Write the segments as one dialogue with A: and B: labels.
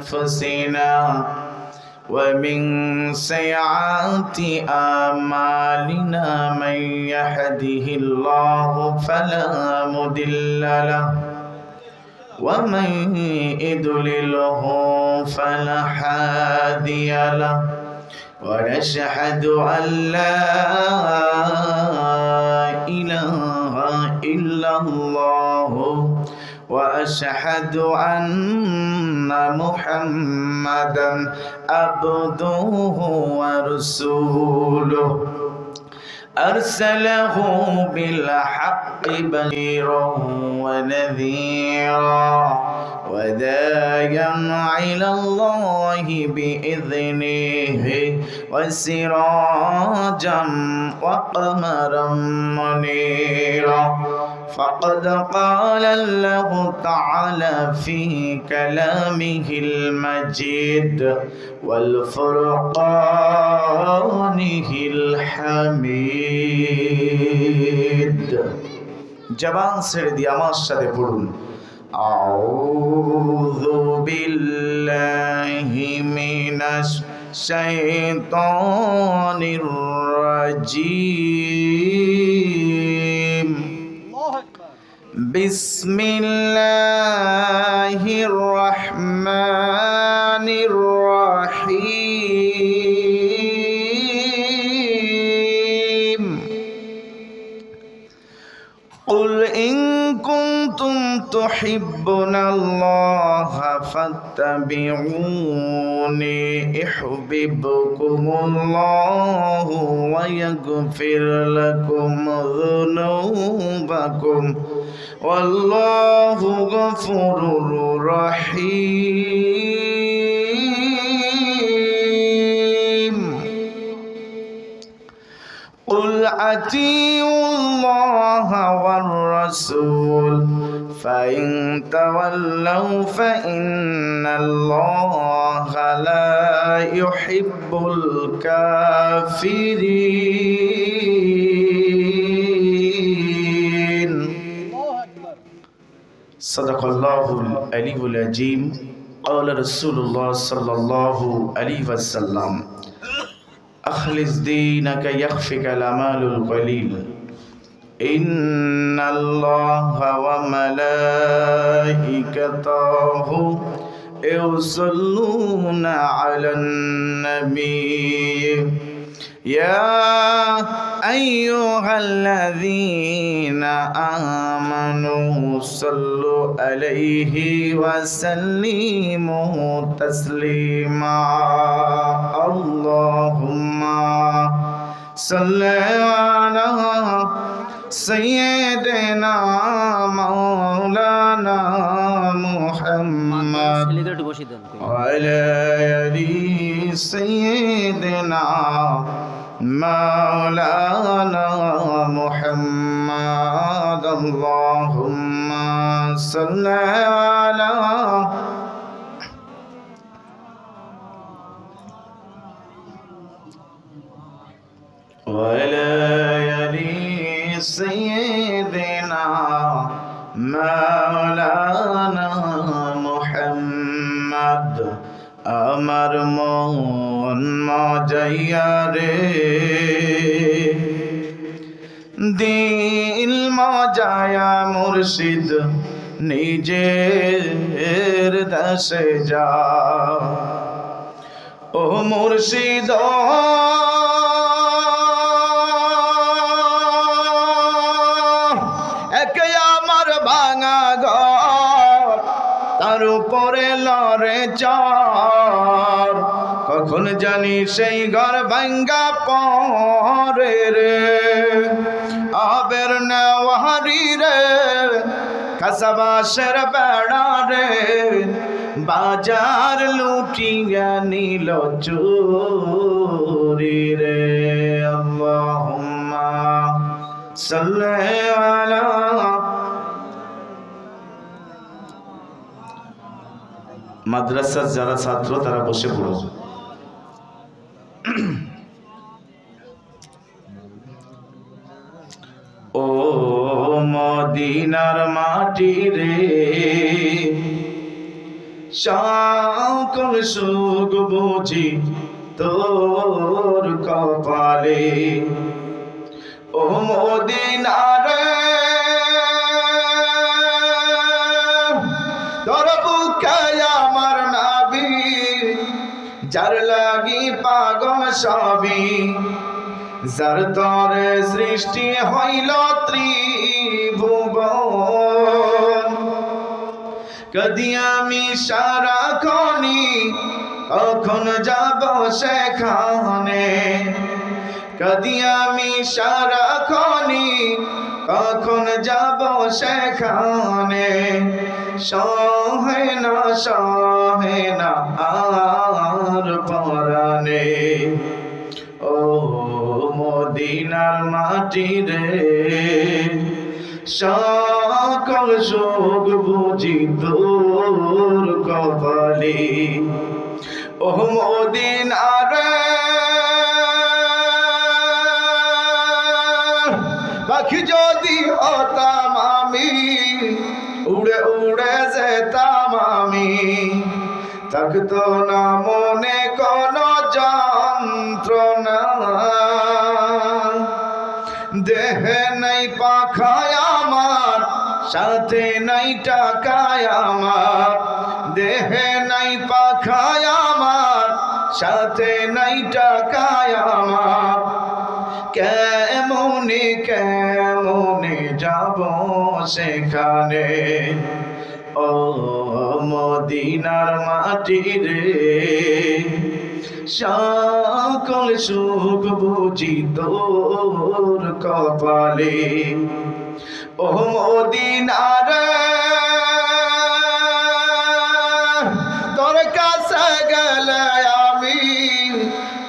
A: أنفسنا ومن سيئات أعمالنا من يهده الله فلا مضل له ومن يضلله فلا هادي له ونشهد أن لا إله إلا الله وأشهد أن محمدا عبده ورسوله أرسله بالحق بشيرا ونذيرا وداعيا إلى الله بإذنه وسراجا وقمرا منيرا فقد قال الله تعالى في كلامه المجيد والفرقانه الحميد জবান ছেড়ে দিয়ে আমার সাথে পড়ুন আউযু বিল্লাহি মিনাশ শাইতানির রাজীম বিসমিল্লাহির রহমানির রহিম قل إن كنتم تحبون الله فاتبعوني يحببكم الله ويغفر لكم ذنوبكم والله غفور رحيم قل أطيعوا الله والرسول فإن تولوا فإن الله لا يحب الكافرين صدق الله العلي العظيم قال رسول الله صلى الله عليه وسلم أخلص دينك يخفك الأمال القليل إن الله وملائكته يصلون على النبي يا أيها الذين آمنوا صلوا عليه وسلموا تسليما اللهم صل على سيدنا مولانا محمد وعلى آل سيدنا مولانا محمد اللهم صل على وعلى آل سيدنا مولانا محمد আমার মন মজাইয়া রে দিল মজায়া মুর্শিদ নিজের দেশে যা ও মুর্শিদ একে আমার ভাঙা ঘর তার উপরে লড়ে চার কখন জানি সেই ঘর ভাঙ্গা পড়ে রে আবের নেওয়ারি রে কাসাবাসের বেড়া রে বাজার লুটিয়া নিল চুরি রে আল্লাহুম্মা সাল্লি আলা মাদ্রাসার যারা ছাত্র তারা বসে পড়ো ও মদিনার মাটি রে সকল সুখ বুঝি তোর কপালে। ও মদিনার তোর বুকে আমার নবী, যার লাগি পাগল সবই, যার তরে সৃষ্টি হইল ত্রিভুবন। কদি আমি সারাক্ষণই কখন যাব সেখানে, কদি আমি সারাক্ষণই কখন যাব সেখানে। সহে না আর পরানে। ও মদিনার মাটি রে, সকল সুখ বুঝি তোর কপালে। ও মদিনার পাখি যদি হতাম আমি, উড়ে উড়ে যেতাম আমি, থাকতো না মনে কোনো যন্ত্রণা। দেহে নাই পাখায় আমার, সাথে নাই টাকায় আমার। দেহে নাই পাখায় আমার, সাথে নাই টাকায় আমার। কেমনে কেমনে যাব সেখানে। ও মদিনার মাটি রে, সকল সুখ বুঝি তোর কপালে। ও মদিনার তোর কাছে গেলে আমি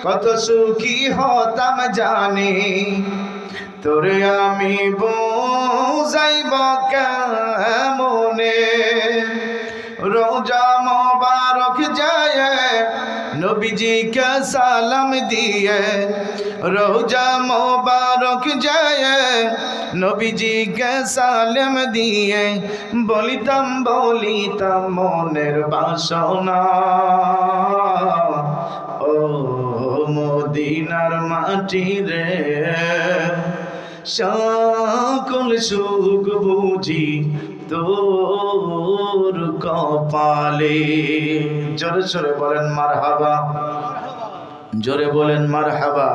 A: কত সুখী হতাম জানি। তোরে আমি বুঝাইব কেমনে। রোজা মোবারক যায় নবীজিকে সালাম দিয়ে, রোজা মোবারক যায় নবীজিকে সালাম দিয়ে। বলিতাম মনের বাসনা। ও মদিনার মাটি রে, সকল সুখ বুঝি তোর কপালে। জোরে জোরে বলেন মারহাবা, জোরে বলেন মারহাবা।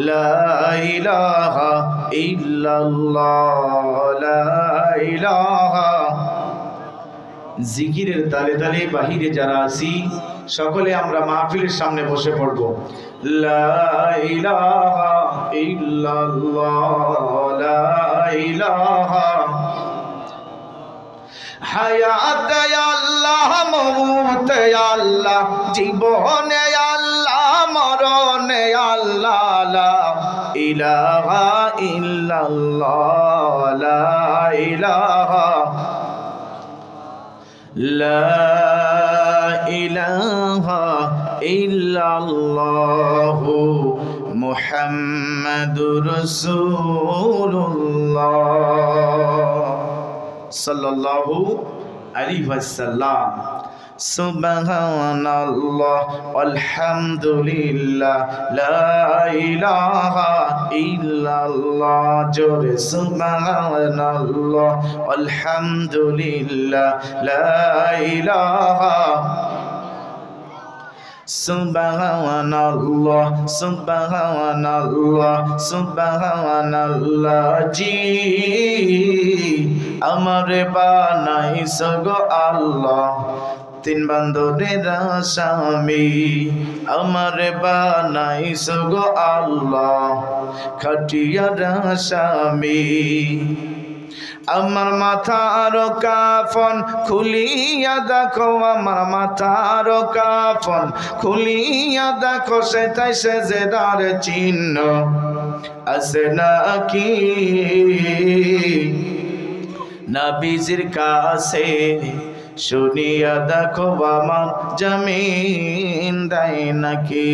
A: লা ইলাহা ইল্লাল্লাহ, লা ইলাহা। জিকিরের তালে তালে বাহিরে যারা আছি সকলে আমরা মাহফিলের সামনে বসে পড়ব। লা ইলাহা ইল্লাল্লাহ, লা ইলাহা। হায়াত আল্লাহ, মউত আল্লাহ, জীবনে আল্লাহ, মরণে আল্লাহ। লা ইলাহা ইল্লাল্লাহ, লা ইলাহা। লা ইলাহা ইল্লাল্লাহু মুহাম্মাদুর রাসূলুল্লাহ সাল্লাল্লাহু আলাইহি ওয়াসাল্লাম। সুবহানাল্লাহ আলহামদুলিল্লাহ লা ইলাহা ইল্লাল্লাহ। জোরে সুবহানাল্লাহ আলহামদুলিল্লাহ লা ইলাহা। সুবহানাল্লাহ সুবহানাল্লাহ সুবহানাল্লাহ। জি আমারে বানাইছো গো আল্লাহ, তিন বান্দরের স্বামী। আমারে বানাইছো গো আল্লাহ, খাটিয়ার স্বামী। আমার মাথার কাফন খুলিয়া দেখো, আমার মাথার কাফন খুলিয়া দেখো, সেটাই সেজদার চিহ্ন আছে নাকি? নবীজির কাছে শুনিয়া দেখো আমার জমিন দেয় নাকি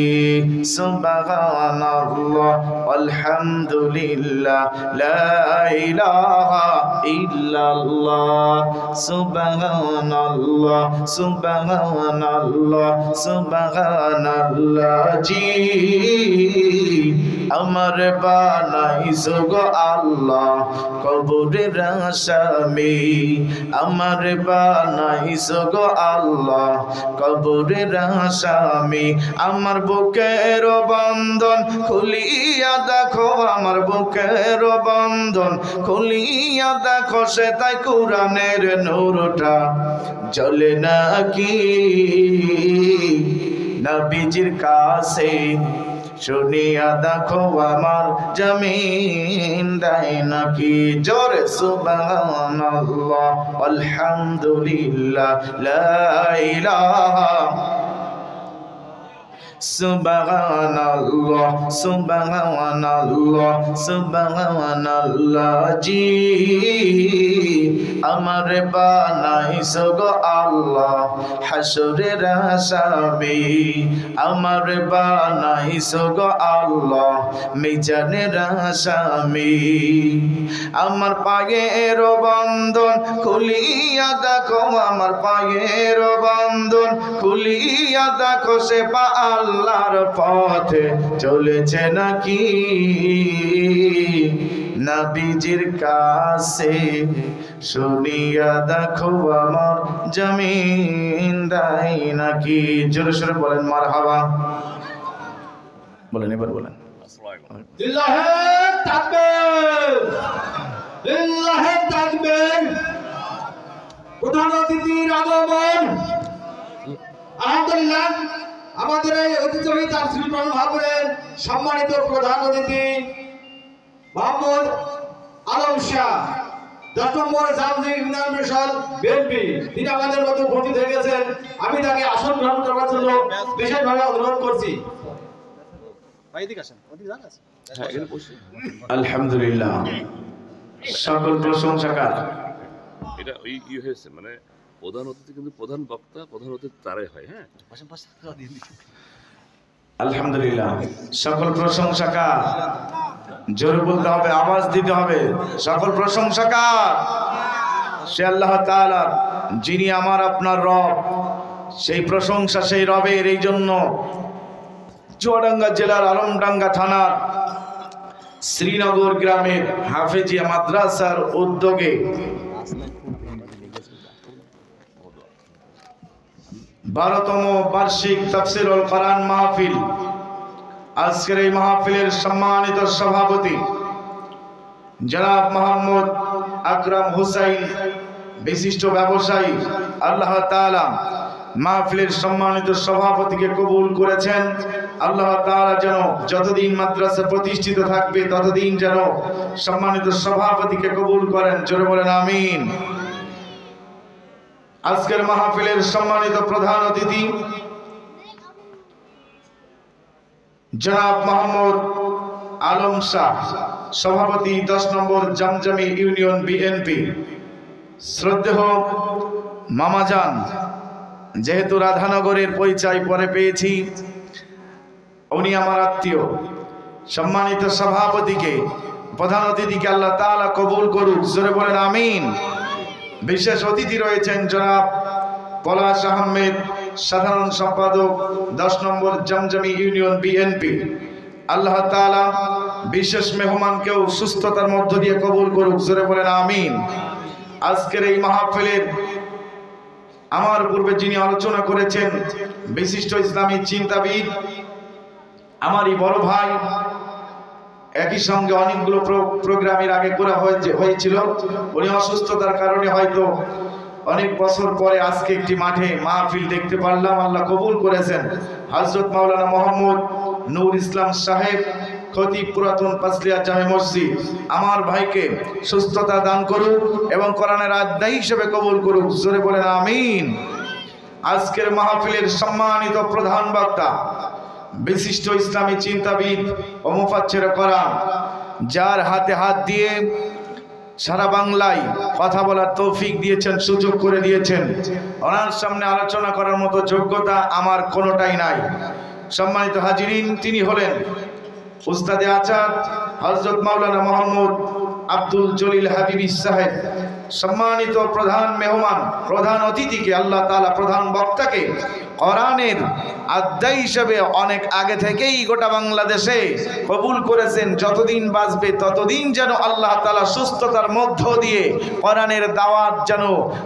A: সুবহানাল্লাহ আলহামদুলিল্লাহ লা ইলাহা ইল্লাল্লাহ সুবহানাল্লাহ সুবহানাল্লাহ সুবহানাল্লাহ জি আমার বানাইছো গো আল্লাহ কবরের আসামি আমার বানাইছো গো আল্লাহ কবরের আসামি আমার বুকের বন্ধন খুলিয়া দেখো আমার বুকের বন্ধন খুলিয়া দেখো সে তাই কোরআনের নূরটা জ্বলে নাকি নবীজির কাছে শুনিয়া দেখো আমার জমিন দেয় নাকি জোরে সুবহানাল্লাহ আলহামদুলিল্লাহ লা ইলাহা সুবহানাল্লাহ সুবহানাল্লাহ সুবহানাল্লাহ জি আমার বানাইছো গো আল্লাহ হাসরের আসামি আমার বানাইছো গো আল্লাহ মিজানের আসামি আমার পায়ের বন্ধন খুলিয়া দেখো আমার পায়ের বন্ধন খুলিয়া দেখো সে পা আল্লাহর পথে চলেছে নাকি নবীজির কাছে শুনিয়া দেখো আমার জমিন দেয় নাকি জোরে সোরে বলেন মারহাবা বলেন এবার বলেন
B: লিল্লাহে তাকবীর লিল্লাহে তাকবীর প্রধান অতিথির আগমন আলহামদুলিল্লাহ আমাদের এই ঐতিহ্যবাহী তাফসীর মাহফিলের সম্মানিত প্রধান অতিথি মোহাম্মদ আলম শাহ 10 নম্বর জামজি ইউনিয়ন পরিষদ বিএনপি তিনি আমাদের মধ্যে উপস্থিত হয়ে গেছেন আমি তাকে আসন গ্রহণ করার জন্য বিশেষভাবে অনুরোধ করছি
A: আলহামদুলিল্লাহ সকল প্রশংসা কার
C: এটা ওই হয়েছে মানে প্রধান অতিথি কিন্তু প্রধান বক্তা প্রধান অতিথি তারাই হয় হ্যাঁ
A: আলহামদুলিল্লাহ সকল প্রশংসা কার জোরে বলতে হবে আওয়াজ দিতে হবে সকল প্রশংসা কার সে আল্লাহ তাআলা যিনি আমার আপনার রব সেই প্রশংসা সেই রবের এই জন্য চুয়াডাঙ্গা জেলার আলমডাঙ্গা থানার শ্রীনগর গ্রামের হাফেজিয়া মাদ্রাসার উদ্যোগে 12তম বার্ষিক তাফসীরুল কোরআন মাহফিল আজকের এই মাহফিলের সম্মানিত সভাপতি জনাব মোহাম্মদ আকরাম হুসাইন বিশিষ্ট ব্যবসায়ী আল্লাহ তাআলা মাহফিলের সম্মানিত সভাপতিকে কবুল করেছেন আল্লাহ তাআলা যেন যতদিন মাদ্রাসা প্রতিষ্ঠিত থাকবে ততদিন যেন সম্মানিত সভাপতিকে কবুল করেন জোরে বলেন আমিন আজকের মাহফিলের সম্মানিত প্রধান অতিথি জনাব মোহাম্মদ আলম শাহ সভাপতি 10 নম্বর জামজামি ইউনিয়ন বিএনপি শ্রদ্ধেয় মামাজান যেহেতু রাধানগরের পরিচয় পরে পেয়েছি উনি আমার আত্মীয় সম্মানিত সভাপতিকে প্রধান অতিথিকে আল্লাহ তাআলা কবুল করুক জোরে বলেন আমিন বিশেষ অতিথি রয়েছেন জনাব পলাশ আহমেদ সাধারণ সম্পাদক 10 নম্বর জামজামি ইউনিয়ন বিএনপি আল্লাহ তাআলা বিশেষ মেহমানকেও সুস্থতার মধ্য দিয়ে কবুল করুক জোরে বলেন আমিন আজকের এই মাহফিলের আমার পূর্বে যিনি আলোচনা করেছেন বিশিষ্ট ইসলামী চিন্তাবিদ আমারই বড় ভাই একই সঙ্গে অনেকগুলো প্রোগ্রামের আগে করা হয়েছিল উনি অসুস্থতার কারণে হয়তো অনেক বছর পরে আজকে একটি মাঠে মাহফিল দেখতে পারলাম আল্লাহ কবুল করেছেন হযরত মাওলানা মোহাম্মদ নূর ইসলাম সাহেব খতিব পুরাতন পাসলিয়া জামে মসজিদ আমার ভাইকে সুস্থতা দান করুক এবং কোরআনের আদায় হিসেবে কবুল করুক জোরে বলেন আমিন আজকের মাহফিলের সম্মানিত প্রধান বক্তা বিশিষ্ট ইসলামী চিন্তাবিদ ও মুফাচ্ছির কোরআন যার হাতে হাত দিয়ে সারা বাংলায় কথা বলার তৌফিক দিয়েছেন, সুযোগ করে দিয়েছেন। ওনার সামনে আলোচনা করার মতো যোগ্যতা আমার কোনোটাই নাই। সম্মানিত হাজিরিন, তিনি হলেন উস্তাদে আচার হযরত মাওলানা মোহাম্মদ আব্দুল জলিল হাবিবি সাহেব। সম্মানিত প্রধান মেহমান, প্রধান অতিথিকে আল্লাহ তাআলা, প্রধান বক্তাকে কোরআনের আধ্যায় হিসেবে অনেক আগে থেকেই গোটা বাংলাদেশে কবুল করেছেন। যতদিন বাঁচবে ততদিন যেন আল্লাহ তাআলা সুস্থতার মধ্য দিয়ে কোরআনের দাওয়াত যেন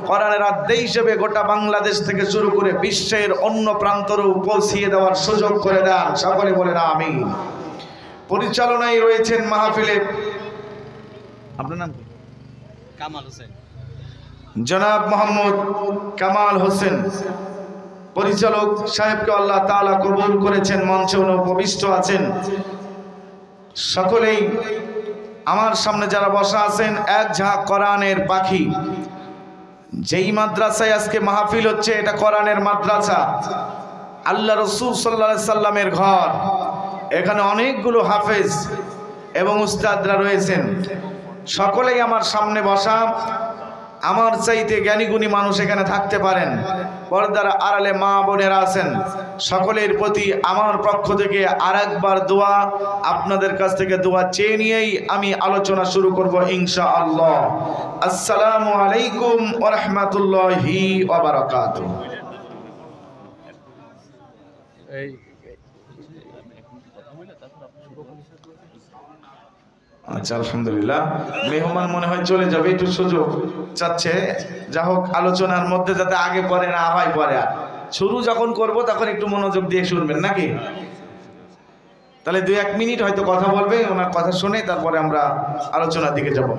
A: কোরআনের আধ্যায় হিসেবে গোটা বাংলাদেশ থেকে শুরু করে বিশ্বের অন্য প্রান্তরেও পৌঁছিয়ে দেওয়ার সুযোগ করে দেন। সকলে বলেন আমিন। পরিচালনায় রয়েছেন মাহফিলে, আপনার নাম কি?
D: কামাল হোসেন,
A: জনাব মোহাম্মদ কামাল হোসেন। পরিচালক সাহেবকে আল্লাহ তাআলা কবুল করেছেন, মঞ্চে উপবিষ্ট আছেন। সকলেই আমার সামনে যারা বসা আছেন, এক ঝাঁক কোরআনের পাখি। যেই মাদ্রাসায় আজকে মাহফিল হচ্ছে, এটা কোরআনের মাদ্রাসা, আল্লাহ রসুল সাল্লাল্লাহু আলাইহি সাল্লামের ঘর। এখানে অনেকগুলো হাফেজ এবং উস্তাদরা রয়েছেন। সকলেই আমার সামনে বসা। আমার চাইতে জ্ঞানীগুণী মানুষ এখানে থাকতে পারেন। পর্দার আড়ালে মা বোনেরা আছেন। সকলের প্রতি আমার পক্ষ থেকে আরেকবার দোয়া, আপনাদের কাছ থেকে দোয়া চেয়ে নিয়েই আমি আলোচনা শুরু করব ইনশাআল্লাহ। আসসালামু আলাইকুম ওয়া রাহমাতুল্লাহি ওয়া বারাকাতুহু। আচ্ছা, আলহামদুলিল্লাহ। মেহমান মনে হয় চলে যাবে, একটু সুযোগ চাচ্ছে। যা হোক, আলোচনার মধ্যে যাতে আগে পরে না হয়, পরে আর শুরু যখন করব তখন একটু মনোযোগ দিয়ে শুনবেন নাকি? তাহলে 2-1 মিনিট হয়তো কথা বলবে, ওনার কথা শুনে তারপরে আমরা আলোচনার দিকে যাব।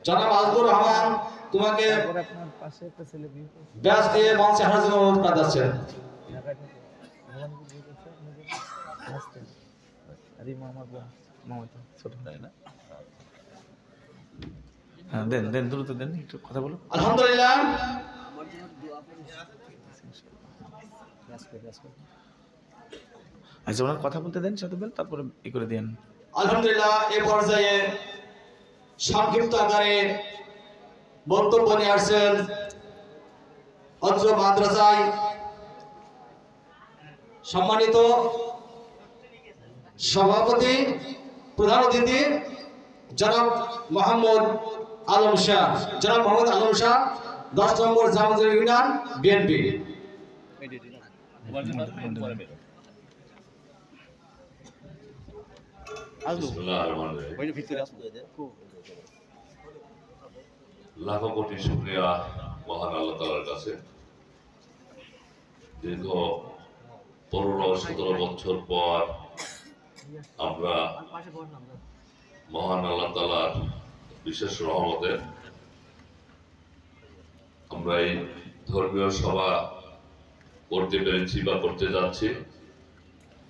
B: জনাব আব্দুর রহমান, তোমাকে ব্যাস দিয়ে মঞ্চে আসার জন্য অনুরোধ করা যাচ্ছে।
A: দেন দেন, দ্রুত দেন, একটু কথা বলো।
B: আলহামদুলিল্লাহ,
A: আচ্ছা, ওনার কথা বলতে দেন সাথে বেল, তারপরে ই করে দেন।
B: আলহামদুলিল্লাহ, এই পর্যায়ে সংক্ষিপ্ত আকারে বক্তব্য নিয়ে আসছেন অত্র মাদ্রাসায় সম্মানিত সভাপতি, প্রধান অতিথি জনাব মোহাম্মদ আলম শাহ। জনাব মোহাম্মদ আলম শাহ, 10 নম্বর জামাতুল ইউনিয়ন বিএনপি।
C: লাখো কোটি শুকরিয়া মহান আল্লাহ তাআলার কাছে। দীর্ঘ 15-17 বছর পর আমরা মহান আল্লাহ তাআলার বিশেষ রহমতে আমরা এই ধর্মীয় সভা করতে পেরেছি বা করতে যাচ্ছি,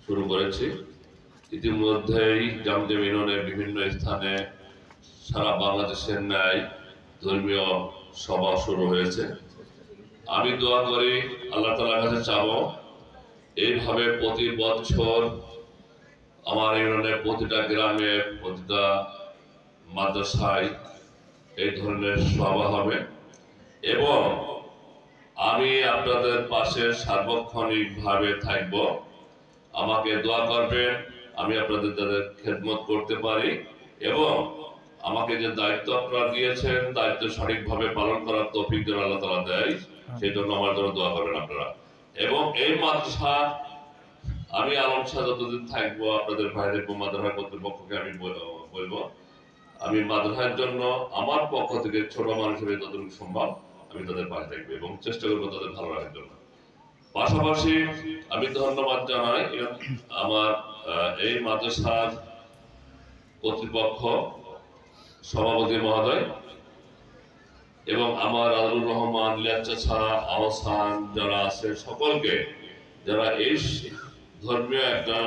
C: শুরু করেছি। ইতিমধ্যেই জামজাম ইউনিয়নের বিভিন্ন স্থানে সারা বাংলাদেশের ন্যায় ধর্মীয় সভা শুরু হয়েছে। আমি দোয়া করি, আল্লাহ তাআলার কাছে চাবো, এইভাবে প্রতি বছর আমার ইউনিয়নের প্রতিটা গ্রামে, প্রতিটা মাদ্রাসায় এই ধরনের সভা হবে এবং আমি আপনাদের পাশে সার্বক্ষণিকভাবে থাকব। আমাকে দোয়া করবেন, আমি আপনাদের যাদের খেদমত করতে পারি এবং আমাকে যে দায়িত্ব আপনারা দিয়েছেন, দায়িত্ব সঠিকভাবে পালন করার তৌফিক যেন আল্লাহ তাআলা দেয়, সেই জন্য আমার জন্য দোয়া করবেন আপনারা। এবং এই মাদ্রাসা আমি আলম শাহ যতদিন থাকবো, আপনাদের ভাইদের মাদ্রাসা কর্তৃপক্ষকে আমি বলবো, আমি মাদ্রাসার জন্য আমার পক্ষ থেকে ছোট মানুষের যতটুকু সম্ভব আমি তাদের পাশে থাকবো এবং চেষ্টা করবো তাদের ভালো রাখার জন্য। পাশাপাশি আমি ধন্যবাদ জানাই আমার এই মাদ্রাসার কর্তৃপক্ষ, সভাপতি মহোদয় এবং আমার আলুর রহমান, লিয়াচ্ছা, আহসান যারা আছে, সকলকে যারা এই ধর্মীয় একটা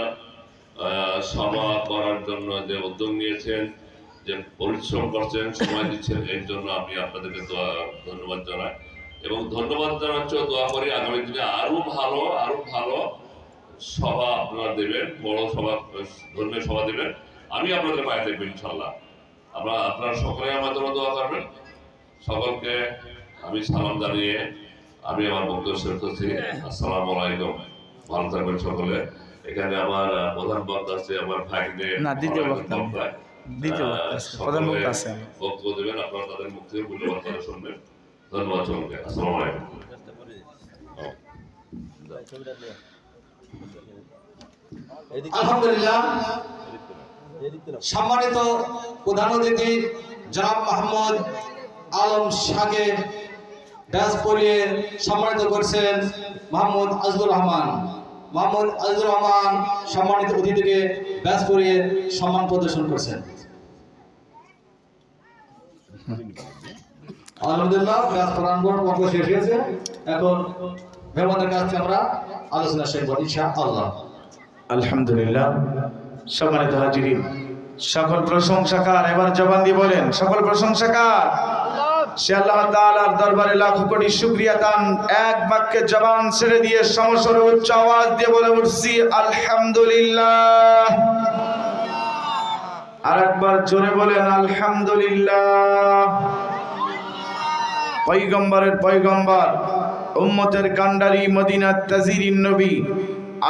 C: সভা করার জন্য যে উদ্যোগ নিয়েছেন, যে পরিশ্রম করছেন, সময় দিচ্ছেন, এর জন্য আমি আপনাদেরকে ধন্যবাদ জানাই এবং ধন্যবাদ জানাচ্ছি, দোয়া করি আগামী দিনে আরো ভালো সভা আপনারা দেবেন, বড় সভা, ধর্মীয় সভা দেবেন, আমি আপনাদের পায়ে দেখবো ইনশাল্লাহ। আপনারা সকলে আমার জন্য দোয়া করবেন। সকলকে আমি সালাম জানিয়ে আমি আমার বক্তব্য শেষ করছি। আসসালামু আলাইকুম, ভালো থাকবেন সকলে। এখানে আমার প্রধান বক্তা আছে, আমার ভাইদের
A: দ্বিতীয় বক্তা প্রধান বক্তা আছে,
C: বক্তব্য দেবেন। আপনারা তাদের মুখ থেকে মূল্যবান কথা শুনবেন। ধন্যবাদ সকলকে। আসসালামু আলাইকুম।
B: আলহামদুলিল্লাহ, সম্মানিত প্রধান অতিথি জনাব মোহাম্মদ আলম শাহকে ব্যাস পরিয়ে সম্মানিত করছেন মোহাম্মদ আজিজুর রহমান। মোহাম্মদ আজিজুর রহমান সম্মানিত অতিথিকে ব্যাস পরিয়ে সম্মান প্রদর্শন করছেন। আলহামদুলিল্লাহ, ব্যাস প্রদান পর্ব শেষ হয়েছে। এখন মেহমানদের কাছ থেকে আমরা আলোচনা শেষ করব ইনশাআল্লাহ।
A: আলহামদুলিল্লাহ, সম্মানিত হাজিরিন, সকল প্রশংসাকার, এবার জবান দিয়ে বলেন সকল প্রশংসাকার সে আল্লাহ তাআলার দরবারে লাখো কোটি শুকরিয়া দান। এক বাক্যে জবান ছেড়ে দিয়ে সমস্বরে উচ্চ আওয়াজ দিয়ে বলে উঠছি আলহামদুলিল্লাহ। আরেকবার জোরে বলেন আলহামদুলিল্লাহ। পয়গম্বরের পয়গম্বর, উম্মতের কান্ডারি, মদিনার তাজিরিন নবী,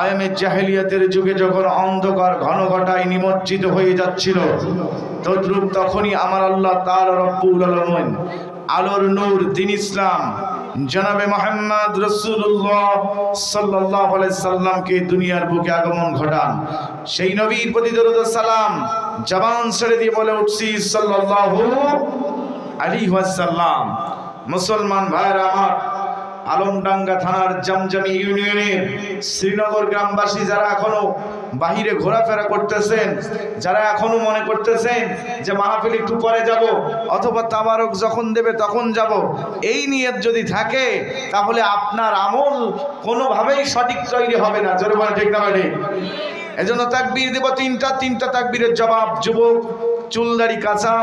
A: আয়ামে জাহেলিয়াতের যুগে যখন অন্ধকার ঘন ঘটায় নিমজ্জিত হয়ে যাচ্ছিল, তদ্রূপ তখনই আমার আল্লাহ তাআলা রব্বুল আলামিন আলোর নূর দ্বীন ইসলাম জনাবে মুহাম্মদ রাসূলুল্লাহ সাল্লাল্লাহু আলাইহি সাল্লামকে দুনিয়ার বুকে আগমন ঘটান। সেই নবীর প্রতি দরুদ ও সালাম জবান ছেড়ে দিয়ে বলে উঠছি সাল্লাল্লাহু আলাইহি ওয়াসাল্লাম। মুসলমান ভাইরা আমার, আলমডাঙ্গা থানার জামজামি ইউনিয়নের শ্রীনগর গ্রামবাসী যারা এখনো বাহিরে ঘোরাফেরা করতেছেন, যারা এখনো মনে করতেছেন যে মাহফিল একটু পরে যাব অথবা তাবারক যখন দেবে তখন যাব, এই নিয়ত যদি থাকে তাহলে আপনার আমল কোনোভাবেই সঠিক তৈরি হবে না। জোরে বলেন ঠিক না ভাই? এজন্য তাকবীর দেব তিনটা তাকবীরের জবাব যুবক, চুলদাড়ি কাঁচা,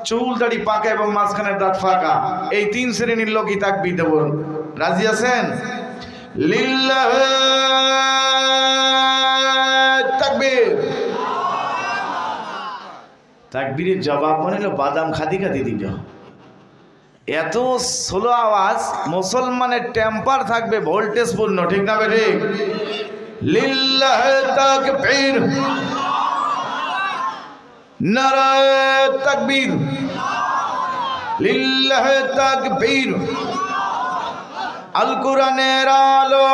A: চুলদাড়ি পাকা এবং মাঝখানের দাঁত ফাঁকা, এই তিন শ্রেণীর লোকই তাকবীর দেব। রাজি আছেন? লিল্লাহ তাকবীর। তাকবীরের জবাব মনে হলো বাদাম খাদি খাদি দিল। এত স্লো আওয়াজ, মুসলমানের টেম্পার থাকবে ভোল্টেজ পূর্ণ, ঠিক না বেঠে? লিল্লাহ তাকবীর, নারায়ে তাকবীর, লিল্লাহ তাকবীর। আল কোরআনের আলো।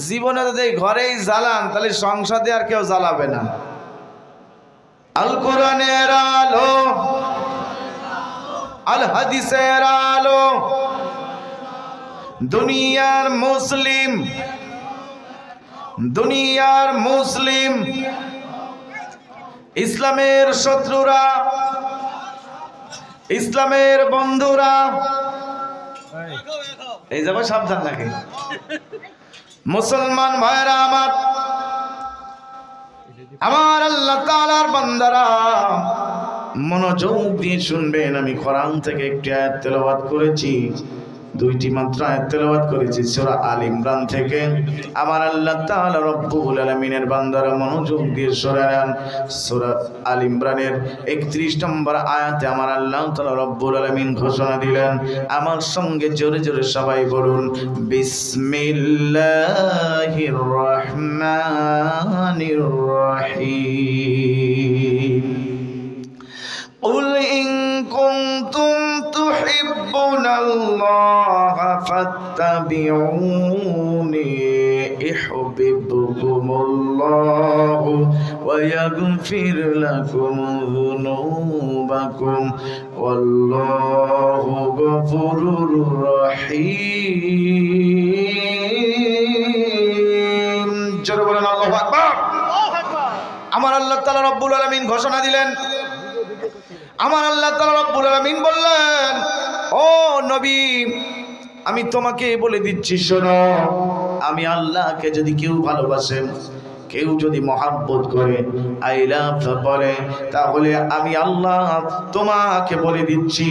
A: জীবনে যদি ঘরেই জ্বালান তাহলে সংসদে আর কেউ জ্বালাবে না। আল কোরআনের আলো, আল হাদিসের আলো। দুনিয়ার মুসলিম, দুনিয়ার মুসলিম, ইসলামের শত্রুরা, ইসলামের বন্ধুরা, এই যাবো সাবধান লাগে। মুসলমান ভাইরা আমার, আমার আল্লাহ তাআলার বান্দারা মনোযোগ দিয়ে শুনবেন। আমি কোরআন থেকে একটি আয়াত তেলাওয়াত করেছি, দুইটি মাত্র আয়াত তেলাওয়াত করেছি সূরা আল ইমরান থেকে। আমার আল্লাহ তাআলা রব্বুল আলামিনের বান্দারা মনোযোগ দিয়ে শুনেন। সূরা আল ইমরানের 31 নম্বর আয়াতে আমার আল্লাহ তাআলা রব্বুল আলামিন ঘোষণা দিলেন, আমার সঙ্গে জোরে জোরে সবাই বলুন, বিসমিল্লাহির রহমানির রহিম। قل إن كنتم تحبون الله فاتبعوني يحببكم الله ويغفر لكم ذنوبكم والله غفور رحيم। জোরে বলেন আল্লাহু আকবার। আমার আল্লাহ তাআলা রব্বুল আলামিন ঘোষণা দিলেন, আমার আল্লাহ তাআলা রব্বুল আলামিন বললেন, ও নবী আমি তোমাকে বলে দিচ্ছি শোনো, আমি আল্লাহকে যদি কেউ ভালোবাসেন, কেউ যদি মহাব্বত করে আই লাভ বলে, তাহলে আমি আল্লাহ তোমাকে বলে দিচ্ছি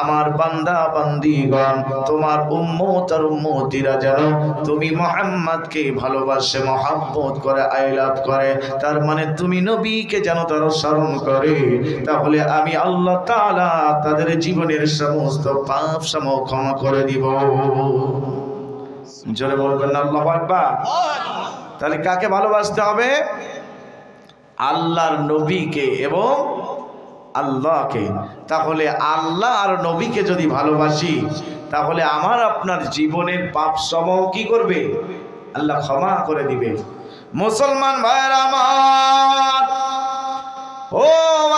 A: আমার বান্দা বান্দিগণ, তোমার উম্মত আর উম্মতিরা যেন তুমি মুহাম্মদকে ভালোবাসে, মহাব্বত করে, আই লাভ করে, তার মানে তুমি নবীকে যেন তারা স্মরণ করে, তাহলে আমি আল্লাহ তাআলা তাদের জীবনের সমস্ত পাপ সমূহ ক্ষমা করে দিব। জোরে বলবেন আল্লাহু আকবার। তাহলে কাকে ভালোবাসতে হবে? আল্লাহর নবীকে এবং আল্লাহকে। তাহলে আল্লাহ আর নবীকে যদি ভালোবাসি, তাহলে আমার আপনার জীবনের পাপ সমূহ কি করবে? আল্লাহ ক্ষমা করে দিবে। মুসলমান ভাইরা আমার, ও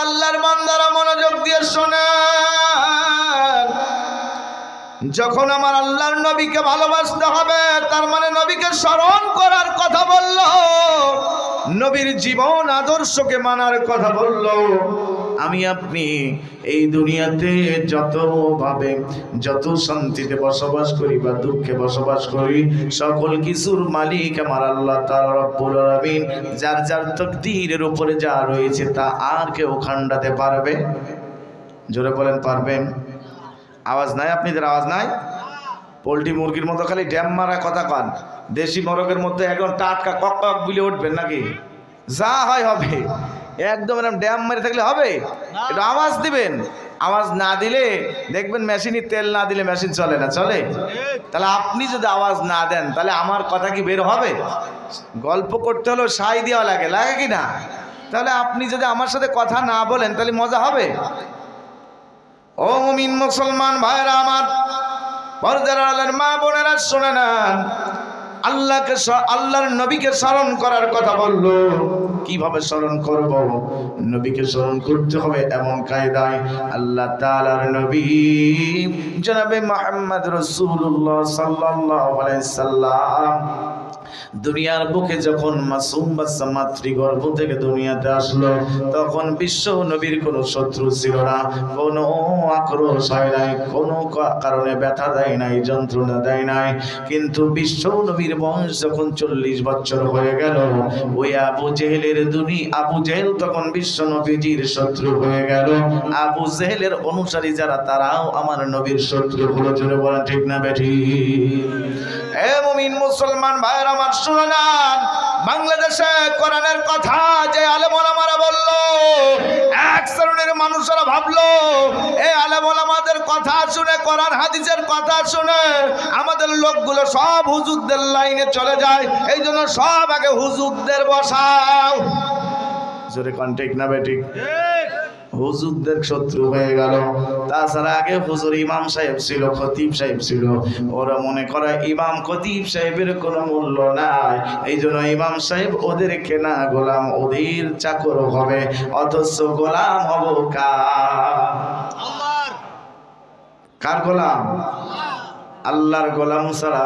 A: আল্লাহর বান্দারা মনোযোগ দিয়ে শোনেন, যখন আমার আল্লাহর নবীকে ভালোবাসতে হবে, তার মানে নবীকে স্মরণ করার কথা বলল, নবীর জীবন আদর্শকে মানার কথা বলল। আমি আপনি এই দুনিয়াতে যতভাবে যত শান্তিতে বসবাস করি বা দুঃখে বসবাস করি, সকল কিছুর মালিক আমার আল্লাহ তাআলা রব্বুল আলামিন। যার যার তাকদীরের উপরে যা রয়েছে তা আর কেউ খান্ডাতে পারবে? জোরে বলেন, পারবেন? আওয়াজ নাই, আপনাদের আওয়াজ নাই। পোল্ট্রি মুরগির মতো খালি ড্যাম মারা কথা কন, দেশি মোরগের মতো একদম টাটকা কক কক বিলে উঠবেন নাকি? যা হয় হবে, একদম এরকম ড্যাম মারি থাকলে হবে? একটু আওয়াজ দিবেন। আওয়াজ না দিলে দেখবেন মেশিনে তেল না দিলে মেশিন চলে না, চলে? তাহলে আপনি যদি আওয়াজ না দেন তাহলে আমার কথা কি বের হবে? গল্প করতে হলেও সাই দেওয়া লাগে, লাগে কি না? তাহলে আপনি যদি আমার সাথে কথা না বলেন তাহলে মজা হবে? ও মুমিন মুসলমান ভাইরা আমার, পর্দার আড়ালের মা বোনেরা শুনে নেন, আল্লাহকে আল্লাহর নবীকে স্মরণ করার কথা বললো। কিভাবে স্মরণ করব? নবীকে স্মরণ করতে হবে এমন কায়দায়, আল্লাহ তাআলার নবী জনাবে মুহাম্মদ রাসূলুল্লাহ সাল্লাল্লাহু আলাইহি সাল্লাম দুনিয়ার বুকে যখন মাসুম বাচ্চা মাতৃগর্ভ থেকে দুনিয়াতে আসলো, তখন বিশ্ব নবীর কোনো শত্রু ছিল না, কোনো আক্রোশ হয় নাই, কোনো কারণে ব্যথা দেয় নাই, যন্ত্রণা দেয় নাই। কিন্তু বিশ্ব নবীর বয়স যখন 40 বছর হয়ে গেল, ওই আবু জেহেলের আবু জেহেল তখন বিশ্ব নবীজির শত্রু হয়ে গেল। আবু জেহেলের অনুসারী যারা, তারাও আমার নবীর শত্রু হলো। জোরে বলেন ঠিক না বেঠিক? এ মুমিন মুসলমান ভাইরা আমার শুনে নেন, বাংলাদেশে কোরআনের কথা যে আলেম ওলামারা বলল, এক শ্রেণীর মানুষেরা ভাবলো এই আলেম ওলামাদের কথা শুনে, কোরআন হাদিসের কথা শুনে আমাদের লোকগুলো সব হুজুরদের লাইনে চলে যায়, এই জন্য সব আগে হুজুরদের বসাও। জোরে কোন ঠিক না বেঠিক? হুজুরদের শত্রু হয়ে গেল। তাছাড়া আগে হুজুর ইমাম সাহেব ছিল, খতিব সাহেব ছিল, ওরা মনে করে ইমাম খতিব সাহেবের কোনো মূল্য নাই, এই জন্য ইমাম সাহেব ওদের কেনা গোলাম, ওদের চাকর হবে, অথচ গোলাম হব কার গোলাম? আল্লাহর গোলাম ছাড়া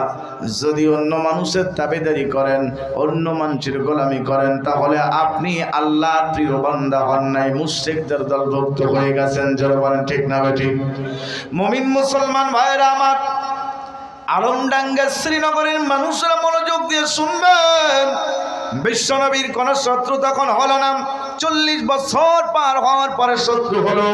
A: যদি অন্য মানুষের তাবেদারি করেন, অন্য মানুষের গোলামি করেন, তাহলে আপনি আল্লাহর প্রিয় বান্দা হন নাই, মুশরিকদের দলভুক্ত হয়ে গেছেন। যারা বলেন ঠিক না বেঠিক? মুমিন মুসলমান ভাইরা আমার, আলমডাঙ্গা শ্রীনগরের মানুষরা মনোযোগ দিয়ে শুনবেন, বিশ্বনবীর কোন শত্রু তখন হলো না, 40 বছর পার হওয়ার পরে শত্রু হলো।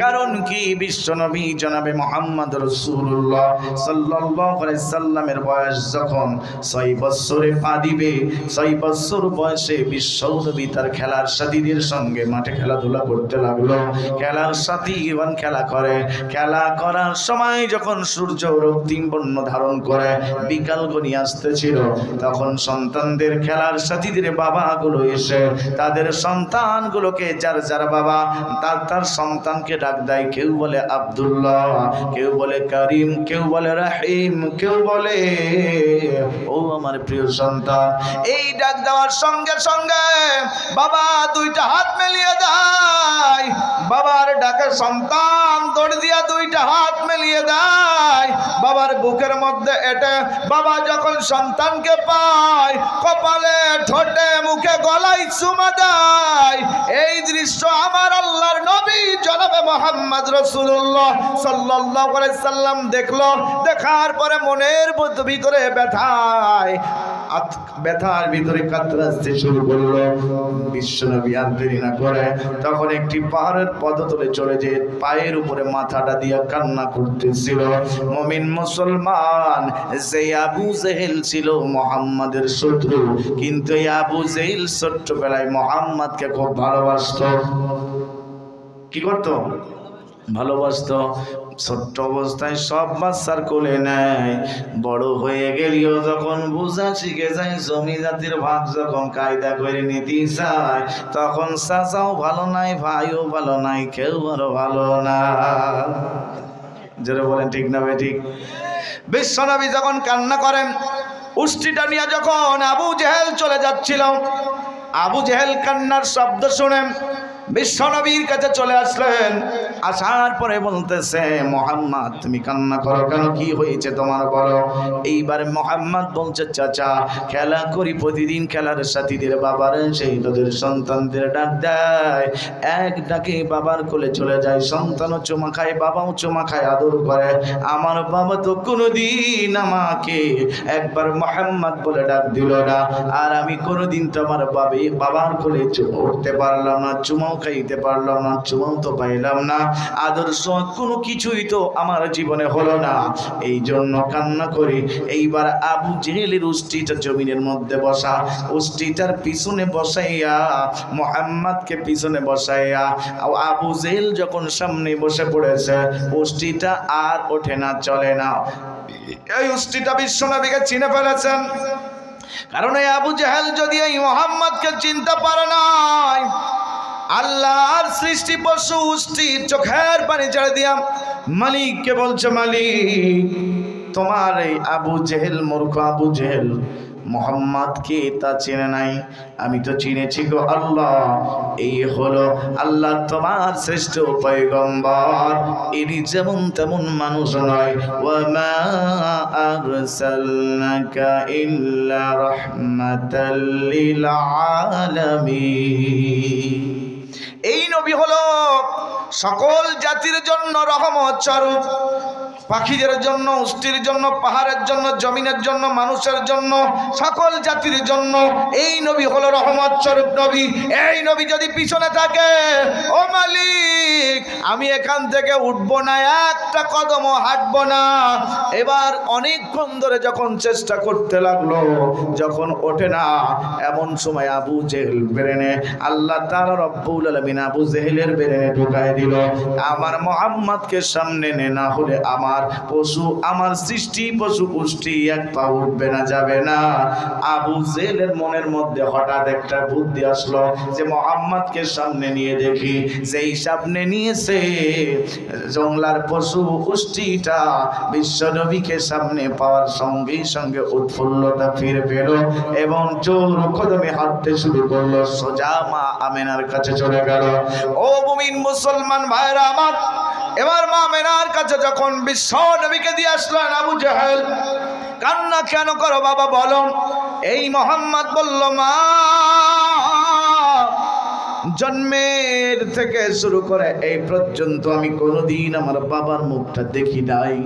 A: কারণ কি? বিশ্বনবী জনাবে মুহাম্মদ রাসূলুল্লাহ সাল্লাল্লাহু আলাইহি সাল্লামের বয়স যখন 6 বছরে পা দিবে, 6 বছর বয়সে বিশ্বনবী তার খেলার সাথীদের সঙ্গে মাঠে খেলাধুলা করতে লাগলো। খেলার সাথী এবং খেলা করে, খেলা করার সময় যখন সূর্য রক্তিম বর্ণ ধারণ করে বিকাল গনিয়ে আসতেছিল, তখন সন্তানদের খেলার সাথীদের বাবাগুলো এসে তাদের সন্তানগুলোকে, যার যার বাবা তার সন্তানকে ডাক দেয়। কেউ বলে আব্দুল্লাহ, কেউ বলে করিম, কেউ বলে রাহিম, কেউ বলে ও আমার প্রিয় সন্তান। এই ডাক দেওয়ার সঙ্গে সঙ্গে বাবা দুইটা হাত মেলিয়ে দেয়, বাবার ডাকে সন্তান দৌড় দিয়া দুইটা হাত মেলিয়ে দেয় বাবার বুকের মধ্যে। এটা বাবা যখন সন্তানকে পায়, কপালে, ঠোঁটে, মুখে, গলায় চুমা দেয়। এই দৃশ্য আমার আল্লাহর নবী জনাবে মুহাম্মদ রাসূলুল্লাহ সাল্লাল্লাহু আলাইহি সাল্লাম দেখলো। দেখার পরে মনের ভিতরে ব্যথায় ব্যথার ভিতরে কাতরাতে শুরু করলো। বিশ্বনবী আর দেরি না করে তখন একটি পাহাড়ের পদতলে চলে যে পায়ের উপরে মাথাটা দিয়ে কান্না করতেছিল। মুমিন মুসলমান, যে আবু জেহেল ছিল মুহাম্মাদের শত্রু, কিন্তু এই আবু জেহেল ছোট্টবেলায় মুহাম্মাদকে খুব ভালোবাসতো। কি করতো? ভালোবাসতো। ছোট্ট অবস্থায় সব বাচ্চার কোলে নেয়, বড় হয়ে গেলেও যখন বুঝা শিখে যায়, জমি জাতির ভাগ যখন কায়দা করে নিতে চায়, তখন চাচাও ভালো নাই, ভাইও ভালো নাই, কেউ আরো ভালো না। যারা বলেন ঠিক না ভাই? ঠিক। বিশ্বনবী যখন কান্না করেন, উষ্টিটা নিয়ে যখন আবু জেহেল চলে যাচ্ছিল, আবু জেহেল কান্নার শব্দ শুনে বিশ্বনবীর কাছে চলে আসলেন। আসার পরে বলতেছে, মুহাম্মদ তুমি কান্না করো কেন? কি হয়েছে তোমার বলো? এইবার মুহাম্মদ বলছে, চাচা খেলা করি প্রতিদিন, খেলার সাথীদের বাবার সেই তাদের সন্তানদের ডাক দেয়, এক ডাকে বাবার কোলে চলে যায়, সন্তানও চুমা খায়, বাবাও চুমা খায়, আদর করে। আমার বাবা তো কোনোদিন আমাকে একবার মুহাম্মদ বলে ডাক দিল না, আর আমি কোনোদিন তো আমার বাবার কোলে উঠতে পারলাম না, চুমাও খাইতে পারলাম না, চুমাও তো পাইলাম না, আদর্শ কোনো কিছুই তো আমার জীবনে হলো না, এই জন্য কান্না করি। এইবার আবু জেহেলের উষ্টিটা জমিনের মধ্যে বসা, উষ্টিটার পিছনে বসাইয়া মুহাম্মদকে পিছনে বসাইয়া, আবু জেহেল যখন সামনে বসে পড়েছে, উষ্টিটা আর ওঠে না, চলে না। এই উষ্টিটা বিশ্বনবীকে চিনে ফেলেছেন, কারণ এই আবু জেহেল যদি এই মুহাম্মদকে চিনতে পারে নাই, আল্লাহর সৃষ্টি পশু উষ্টি চোখের পানি ছেড়ে দিয়া মালিককে বলছে, মালিক তোমার এই আবু জেহেল, মূর্খ আবু জেহেল মুহাম্মদকে তা চিনে নাই, আমি তো চিনেছি গো আল্লাহ। এই হলো আল্লাহ তোমার শ্রেষ্ঠ পয়গম্বর, ইনি যেমন তেমন মানুষ নয়। ওয়া মা আরসালনাকা ইল্লা রাহমাতাল লিল আলামিন। এই নবী হলো সকল জাতির জন্য রহমত স্বরূপ, পাখিদের জন্য, উষ্টির জন্য, পাহাড়ের জন্য, জমিনের জন্য, মানুষের জন্য, সকল জাতির জন্য এই নবী হলো রহমত স্বরূপ নবী। এই নবী যদি পিছনে থাকে, ও মালিক আমি এখান থেকে উঠবো না, একটা কদমও হাঁটবো না। এবার অনেকক্ষণ ধরে যখন চেষ্টা করতে লাগলো, যখন ওঠে না, এমন সময় আবু জেহেল ব্রেনে আল্লাহ তাআলা রব্বুল আলামিন আবু জেহেলের ব্রেনে ঢুকায় দিল, আমার মুহাম্মদকে সামনে নে, না হলে আমার পশু, আমার সৃষ্টি পশু পুষ্টি এক পা উঠবে না, যাবে না। আবু জেহেলের মনের মধ্যে হঠাৎ একটা বুদ্ধি আসলো যে মুহাম্মদকে সামনে নিয়ে দেখি। যেই সামনে নিয়েছে, জংলার পশু পুষ্টিটা বিশ্বনবীকে সামনে পাওয়ার সঙ্গে সঙ্গে উৎফুল্লতা ফিরে পেল এবং জোর কদমে হাঁটতে শুরু করলো, সোজা মা আমেনার কাছে চলে গেল। ও মুমিন মুসলমান ভাইরা আমার, এবার মা আমেনার কাছে যখন বিশ্ব নবীকে দিয়ে আসলেন আবু জেহেল, কান্না কেন করো বাবা বলো? এই মুহাম্মদ বলল, মা জন্মের থেকে শুরু করে এই পর্যন্ত আমি কোনোদিন আমার বাবার মুখটা দেখি নাই,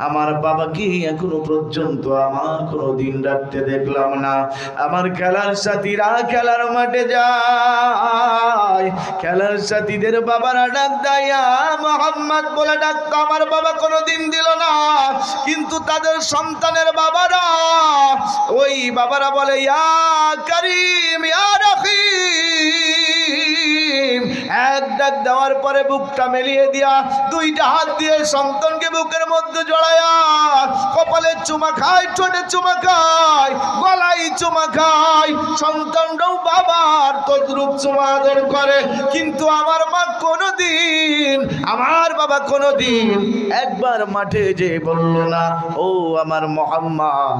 A: আমার বাবাকে এখনো পর্যন্ত আমার কোনোদিন রাখতে দেখলাম না। আমার খেলার সাথীরা খেলার মাঠে যায়, খেলার সাথীদের বাবারা ডাক দেয় মুহাম্মদ বলে ডাকতো, আমার বাবা কোনোদিন দিল না, কিন্তু তাদের সন্তানের বাবারা, ওই বাবারা বলে ইয়া করিম ইয়া রহিম, এক ডাক দেওয়ার পরে বুকটা মেলিয়ে দিয়া দুইটা হাত দিয়ে সন্তানকে বুকের মধ্যে জড়ায়া কপালে চুমা খায়, ঠোঁটে চুমা খায়, গলায় চুমা খায়। সন্তানটাও বাবার তদ্রূপ চুমা আদর করে, কিন্তু আমার মা কোনোদিন, আমার বাবা কোনোদিন একবার মাঠে যে বলল না, ও আমার মুহাম্মদ,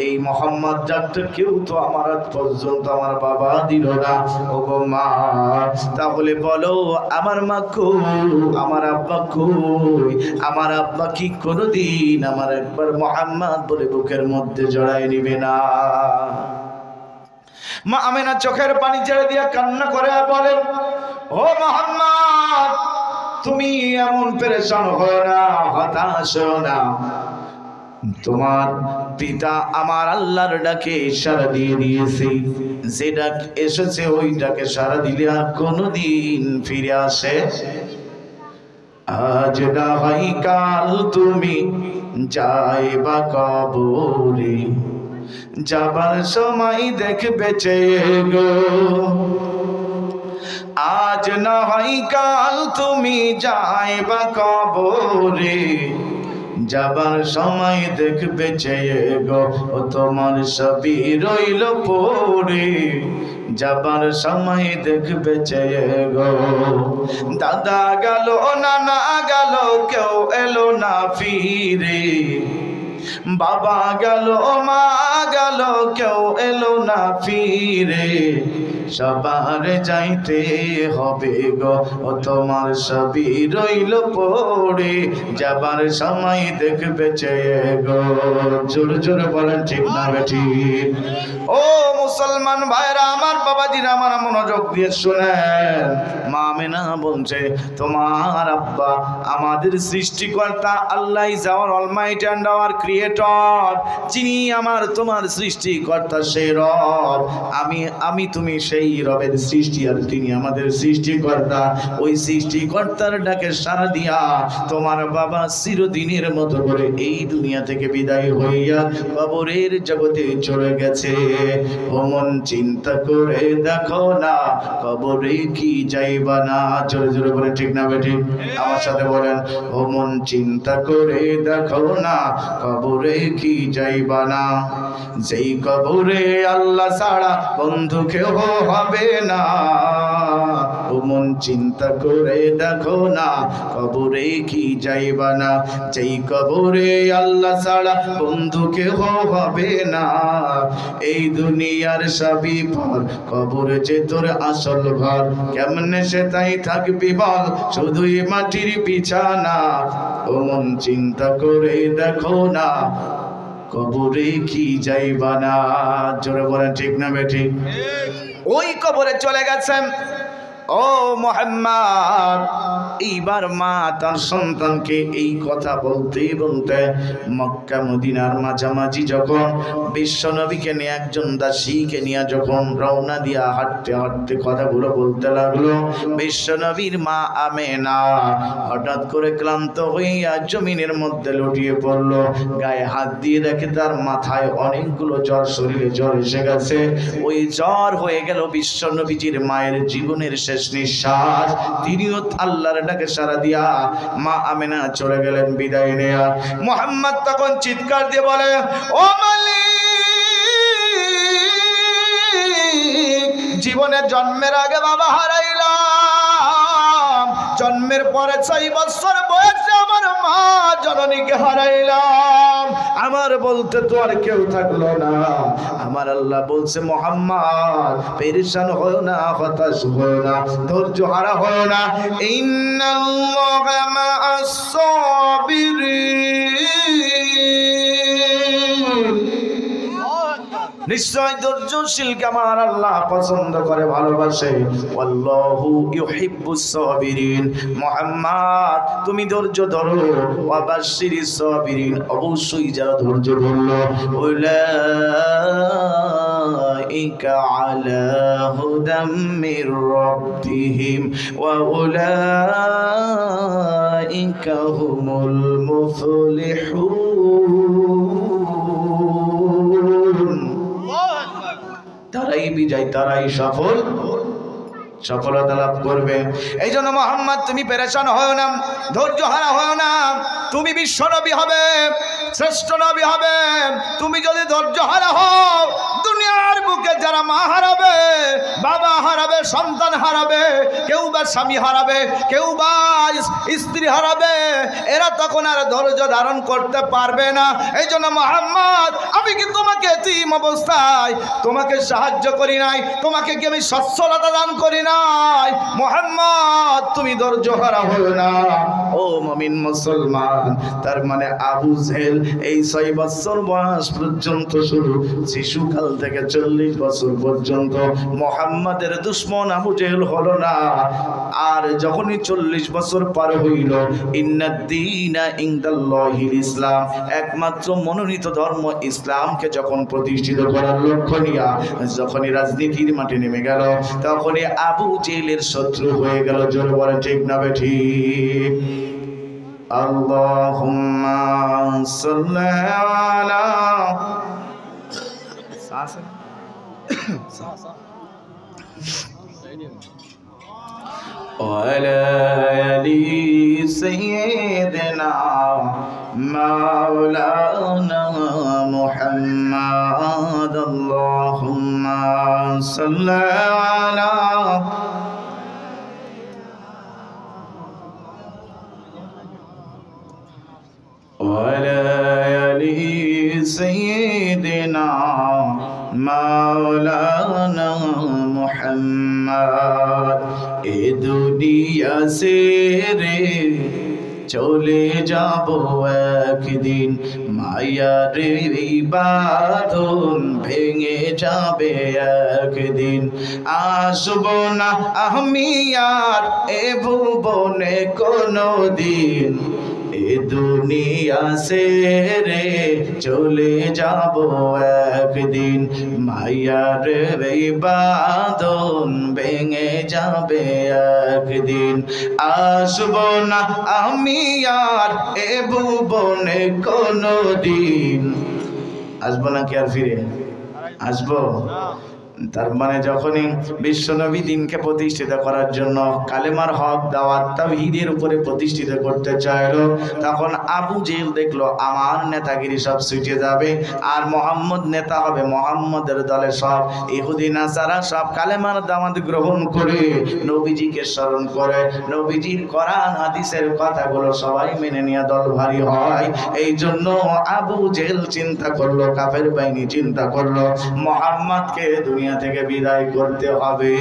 A: এই মুহাম্মদ ডাক্তার কেউ তো আমার আজ পর্যন্ত আমার বাবা দিল না। ও গো মা, তাহলে বলো আমার মা কই, আমার আব্বা কই? আমার আব্বা কি কোনোদিন আমার একবার মুহাম্মদ বলে বুকের মধ্যে জড়ায় নিবে না? মা আমেনা চোখের পানি ছেড়ে দিয়া কান্না করে আর বলে, ও মুহাম্মদ তুমি এমন পেরেশান হও না, হতাশ হও না, তোমার পিতা আমার আল্লাহর ডাকে সাড়া দিয়ে দিয়েছে। যে ডাক এসেছে ওই ডাকে সাড়া দিলে আর কোনোদিন ফিরে আসে? আজ না হয় কাল তুমি যাইবা কবরে, যাবার সময় দেখবে চেয়ে গো। আজ না হয় কাল তুমি যাইবা কবরে, যাবার সময় দেখবে চেয়ে গো। ও তোমার সবই রইল পড়ে, যাবার সময় দেখবে চেয়ে গো। দাদা গেল নানা গেল কেউ এলো না ফিরে, বাবা গেল মা গেল কেউ এলো না ফিরে, সবার যাইতে হবে গো। ও তোমার সবই রইল পড়ে, যাবার সময় দেখবে চেয়ে গো। জোরে জোরে বলেন ঠিক না বেঠিক? ও মুসলমান ভাইরা আমার, বাবাজিরা আমার, মনোযোগ দিয়ে শুনেন। মা আমেনা বলছে তোমার আব্বা আমাদের সৃষ্টিকর্তা, Allah is our almighty and our creator. যিনি আমার তোমার সৃষ্টিকর্তা, সেই রব। আমি তুমি সেই রবের সৃষ্টি, আর তিনি আমাদের সৃষ্টিকর্তা। ওই সৃষ্টিকর্তার ডাকে সাড়া দিয়া তোমার বাবা চিরদিনের মতো করে এই দুনিয়া থেকে বিদায় হইয়া কবরের জগতে চলে গেছে। ও মন চিন্তা করে দেখো না, কবরে কি যাইবা না? জোরে জোরে বলে ঠিক না বেঠিক? আমার সাথে বলেন, ও মন চিন্তা করে দেখো না, কবরে কি যাইবা না? যেই কবরে আল্লাহ ছাড়া বন্ধু কেউ হবে না। ও মন চিন্তা করে দেখো না, কবরে কি যাইবা না? যেই কবরে আল্লাহ ছাড়া বন্ধু কেউ হবে না। এই দুনিয়ার সবই পর, কবরে যে তোর আসল ঘর। কেমনে সে তাই থাকবি বল, শুধুই মাটির বিছানা। ও মন চিন্তা করে দেখো না, কবরে কি যাইবা না? জোরে বলেন ঠিক না বেঠিক? ওই কবরে চলে গেছেন। ও মুহাম্মদ, এইবার মা তার সন্তানকে এই কথা বলতে বলতে মক্কা মদিনার মাঝামাঝি যখন বিশ্ব নবীকে নিয়ে একজন দাসীকে নিয়ে যখন রওনা দিয়া হাঁটতে হাঁটতে কথাগুলো বলতে লাগলো, বিশ্ব নবীর মা আমেনা হঠাৎ করে ক্লান্ত হইয়া জমিনের মধ্যে লুটিয়ে পড়লো। গায়ে হাত দিয়ে দেখে তার মাথায় অনেকগুলো জ্বর, শরীরে জ্বর এসে গেছে। ওই জ্বর হয়ে গেল বিশ্ব নবীজির মায়ের জীবনের শেষ নিঃশ্বাস। তিনিও আল্লাহর ডাকে সাড়া দিয়া মা আমেনা চলে গেলেন বিদায় নেয়া। মুহাম্মদ তখন চিৎকার দিয়ে বলে, ও মালিক, জীবনে জন্মের আগে বাবা হারাইলাম, জন্মের পরে 6 বছর বয়সে আমার মা জননীকে হারাইলাম। আমার বলতে তো আর কেউ থাকলো না। আমার আল্লাহ বলছে, মুহাম্মদ পেরেশান হও না, হতাশ হও না, ধৈর্য হারা হও না। ইন্নাল্লাহা মা'আস সাবিরিন, নিশ্চয় ধৈর্যশীলকে আমার আল্লাহ পছন্দ করে, ভালোবাসে। আল্লাহু ইউহিব্বুস সাবিরিন। মুহাম্মদ তুমি ধৈর্য ধরো। ওয়াবাশশিরিস সাবিরিন, অবশ্যই যারা ধৈর্য ধরলো, উলাইকা আলা হুদাম মির রাব্বিহিম ওয়া উলাইকা হুমুল মুফলিহুন। তারাই বিজয়, তারাই সফল, সফলতা লাভ করবে। এই জন্য মুহাম্মদ তুমি পেরেশান হয় না, ধৈর্য হারা হয় না। তুমি বিশ্ব নবী হবে, শ্রেষ্ঠ নবী হবে। তুমি যদি ধৈর্য হারা হও, দুনিয়ার বুকে যারা মা হারাবে, বাবা হারাবে, সন্তান হারাবে, কেউ বা স্বামী হারাবে, কেউ বা স্ত্রী হারাবে, এরা তখন আর ধৈর্য ধারণ করতে পারবে না। এই জন্য মুহাম্মদ, আমি কি তোমাকে এতিম অবস্থায় তোমাকে সাহায্য করি নাই? তোমাকে কি আমি সচ্ছলতা দান করি নাই? মুহাম্মদ তুমি ধৈর্য হারা হও না। ও মুমিন মুসলমান, তার মানে আবু জেহেল এই 6 বছর বয়স পর্যন্ত, শুরু শিশুকাল থেকে 40 বছর পর্যন্ত মুহাম্মাদের দুশমন আবু জেহেল হলো না। আর যখনই 40 বছর বছর পার হইল। ইন্নাদ-দীনা ইনদাল্লাহিল ইসলাম, একমাত্র মনোনীত ধর্ম ইসলামকে যখন প্রতিষ্ঠিত করার লক্ষ্য নিয়া যখনই রাজনীতির মাঠে নেমে গেল, তখনই আবু জেহেলের শত্রু হয়ে গেল। জোরে বলেন ঠিক না বেঠিক? আল্লাহুম্মা সাল্লি আলা وعلى آل سيدنا مولانا محمد اللهم صل على وعلى آل سيدنا مولانا محمد এ দুনিয়া ছেড়ে চলে যাব একদিন, মায়ার এই বাঁধন ভেঙে যাবে একদিন। আসব না আমি আর এ ভুবনে কোনদিন, এ দুনিয়া ছেড়ে চলে যাব একদিন, মায়ার এই বাঁধন ভেঙে যাবে একদিন। আসব না আমি আর এ ভুবনে কোনদিন। আসবো না কি আর ফিরে আসবো? তার মানে যখনই বিশ্বনবী দিনকে প্রতিষ্ঠিত করার জন্য কালেমার হক দাওয়াত তাওহীদের উপরে প্রতিষ্ঠিত করতে চাইলো, তখন আবু জেহেল দেখলো আমার নেতাগিরি সব ছুটে যাবে, আর মোহাম্মদ নেতা হবে, মোহাম্মদের দলে সব ইহুদি নাসারা সব কালেমার দাওয়াত গ্রহণ করে নবীজিকে স্মরণ করে নবীজির কোরআন হাদিসের কথাগুলো সবাই মেনে নিয়ে দল ভারী হয়। এই জন্য আবু জেহেল চিন্তা করলো, কাফের বাহিনী চিন্তা করলো মোহাম্মদকে দুনিয়া থেকে বিদায় করতে হবে।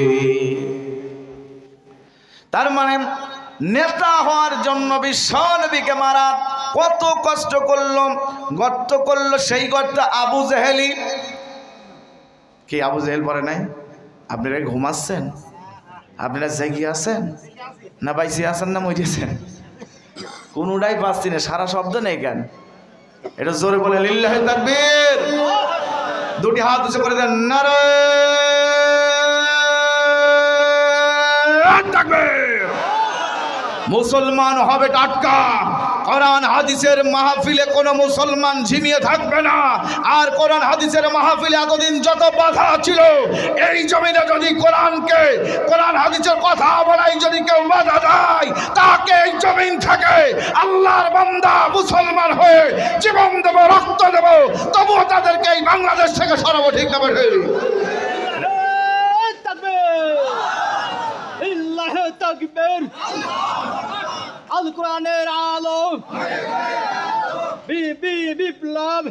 A: তার মানে নেতা হওয়ার জন্য বিশ্বনবীকে মারা কত কষ্ট করলো, গর্ত করলো, সেই গর্ত আবু জেহেলি। কি আবু জেহেল পরে নাই? আপনারা ঘুমাচ্ছেন? আপনারা জেগে আছেন না বাইসে আছেন না মরেছেন? কোনটাই পাচ্ছি না, সারা শব্দ নেই কেন? এটা জোরে বলে লিল্লাহি তাকবীর। দুটি হাত উঁচু করে দেন, নারায়ে তাকবীর। মুসলমান হবে টাটকা, কোরআন হাদিসের মাহফিলে কোনো মুসলমান ঝিমিয়ে থাকবে না। আর কোরআন হাদিসের মাহফিলে এতদিন যত বাধা ছিল, এই জমিনে যদি কোরআন হাদিসের কথা বলাই যদি কেউ বাধা দেয়, তাকে এই জমিন থেকে আল্লাহর বান্দা মুসলমান হয়ে জীবন দেব, রক্ত দেব, তবুও তাদেরকে এই বাংলাদেশ থেকে সরাবো। ঠিক না বেঠিক?
D: তাকবীর, আল কোরআনের আলো, বিপ্লব,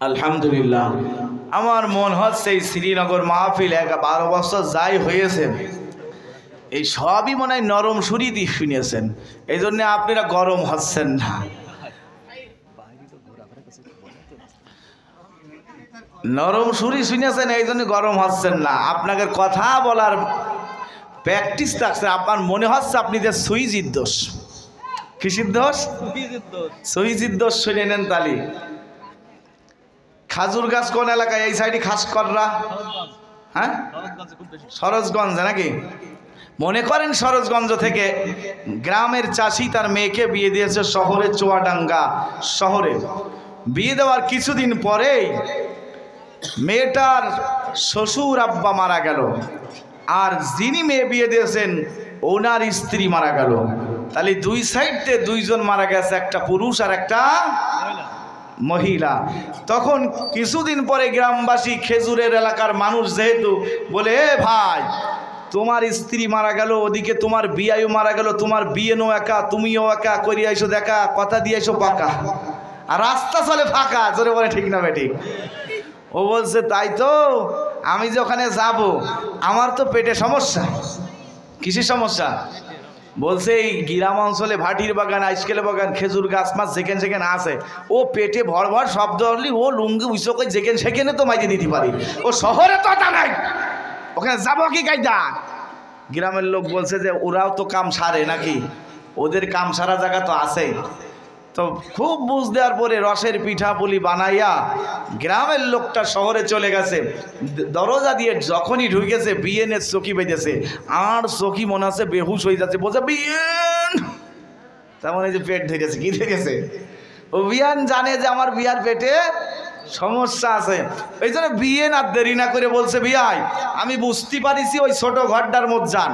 A: আলহামদুলিল্লাহ। আমার মন হচ্ছে এই শ্রীনগর মাহফিল 12 বছর যাই হয়েছে, এই সবই মনে হয় নরম সুরিতি শুনেছেন, এই জন্য আপনারা গরম হচ্ছেন না। নরম সুরি শুনেছেন, এই জন্য গরম হচ্ছেন না। আপনাকে কথা বলার প্র্যাকটিস থাকছে। আপনার মনে হচ্ছে আপনি যে সুইজির দোষ। কিসির দোষ? সুইজির দোষ শুনে নেন তালি। খাজুর গাছ কোন এলাকায়? এই সাইডে খাস কররা, হ্যাঁ, সরোজগঞ্জ নাকি? মনে করেন সরোজগঞ্জ থেকে গ্রামের চাষি তার মেয়েকে বিয়ে দিয়েছে শহরে, চুয়াডাঙ্গা শহরে। বিয়ে দেওয়ার কিছুদিন পরেই মেয়েটার শ্বশুর আব্বা মারা গেল, আর যিনি মেয়ে বিয়ে দিয়েছেন ওনার স্ত্রী মারা গেল। তাহলে দুই সাইডে দুইজন মারা গেছে, একটা পুরুষ আর একটা মহিলা। তখন কিছুদিন পরে গ্রামবাসী, খেজুরের এলাকার মানুষ যেহেতু, বলে এ ভাই, তোমার স্ত্রী মারা গেল, ওদিকে তোমার বিয়াইও মারা গেল, তোমার বিয়ে নো একা, তুমিও একা, করি আইসো দেখা, কথা দিয়ে আইসো পাকা, আর রাস্তা চলে ফাঁকা। জোরে বলে ঠিক না বেঠিক? ও বলছে তাই তো, আমি যে ওখানে যাব, আমার তো পেটে সমস্যা। কিসের সমস্যা? বলছে এই গ্রাম অঞ্চলে ভাটির বাগান, আইসকেল বাগান, খেজুর গাছ মাছ যেখানে সেখানে আছে, ও পেটে ভর ভর শব্দ হলি ও লুঙ্গি উইসো করে যেখানে সেখানে তো মাইতে দিতে পারি, ও শহরে তো তা নাই, ওখানে যাবো কি কায়দা? গ্রামের লোক বলছে যে ওরাও তো কাম সারে নাকি, ওদের কাম সারা জায়গা তো আছেই। তো খুব বুঝ দেওয়ার পরে রসের পিঠা পুলি বানাইয়া গ্রামের লোকটা শহরে চলে গেছে। দরজা দিয়ে যখনই ঢুকেছে বিয়েনের চকি বেজেছে, আর চকি মনে আছে বেহুশ হয়ে যাচ্ছে, বলছে বিয়েন, তার মানে যে পেট ধরেছে, কি ধরেছে? ও বিয়ান জানে যে আমার বিয়ার পেটে সমস্যা আছে, এই জন্য বিয়ে না দেরি না করে বলছে বিয়াই আমি বুঝতে পারিছি ওই ছোট ঘরটার মধ্যে যান,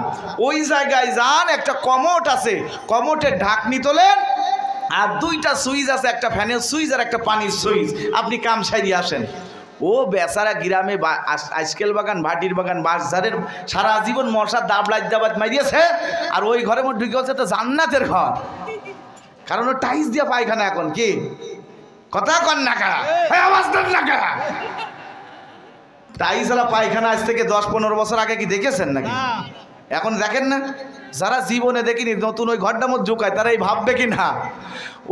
A: ওই জায়গায় যান, একটা কমোট আছে, কমোটের ঢাকনি তোলেন, আর দুইটা সুইচ আছে, একটা ফ্যানের সুইচ আর একটা পানির সুইচ, আপনি কাম সারিয়ে আসেন। ও বেচারা গ্রামে আইসকেল বাগান, ভাটির বাগান, বাঁশঝাড়ের সারা জীবন মশার দাবলাইত দাবাত মারিয়েছে, আর ওই ঘরের মধ্যে ঢুকে হচ্ছে তো জান্নাতের ঘর, কারণ ও টাইস দিয়ে পায়খানা। এখন কি কথা কন না কা, আওয়াজ দেন না কা, টাইস আলা পায়খানা আজ থেকে 10-15 বছর আগে কি দেখেছেন নাকি? এখন দেখেন না, যারা জীবনে দেখিনি নতুন ওই ঘরটার মধ্যে ঢুকায় তারা এই ভাববে কি না?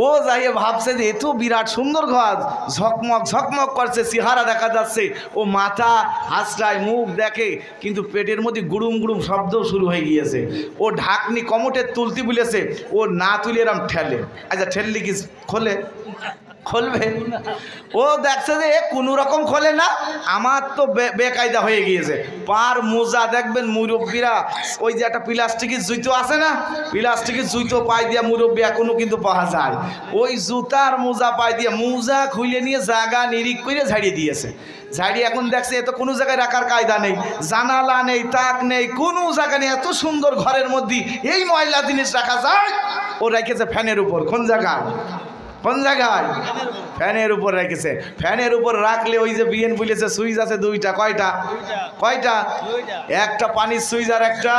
A: ও যাইয়ে ভাবছে যে এত বিরাট সুন্দর ঘর, ঝকমক ঝকমক করছে, চেহারা দেখা যাচ্ছে, ও মাথা হাসরায়, মুখ দেখে, কিন্তু পেটের মধ্যে গুড়ুম গুড়ুম শব্দ শুরু হয়ে গিয়েছে। ও ঢাকনি কমোটের তুলতে বলেছে, ও না তুলে এরম ঠেলে, আচ্ছা ঠেললি কি খোলে? খুলবে? ও দেখছে যে কোনো রকম খোলে না, আমার তো বেকায়দা হয়ে গিয়েছে। পার মোজা দেখবেন মুরব্বীরা, ওই যে একটা প্লাস্টিকের জুতো আছে না, প্লাস্টিকের জুতো পায়ে দিয়া মুরব্বী এখনো কিন্তু পাওয়া যায়, ওই জুতার মোজা পায়ে দিয়ে মোজা খুলে নিয়ে জায়গা নিরিখ করে ঝাড়িয়ে দিয়েছে। ঝাড়িয়ে এখন দেখছে এত কোনো জায়গায় রাখার কায়দা নেই, জানালা নেই, তাক নেই, কোনো জায়গা নেই, এত সুন্দর ঘরের মধ্যে এই ময়লা জিনিস রাখা যায়? ও রেখেছে ফ্যানের উপর। কোন জায়গায়? কোন জায়গায়? ফ্যানের উপর রেখেছে। ফ্যানের উপর রাখলে ওই যে বিএন বলেছে সুইচ আছে দুইটা, কয়টা? কয়টা? একটা পানির সুইচ আর একটা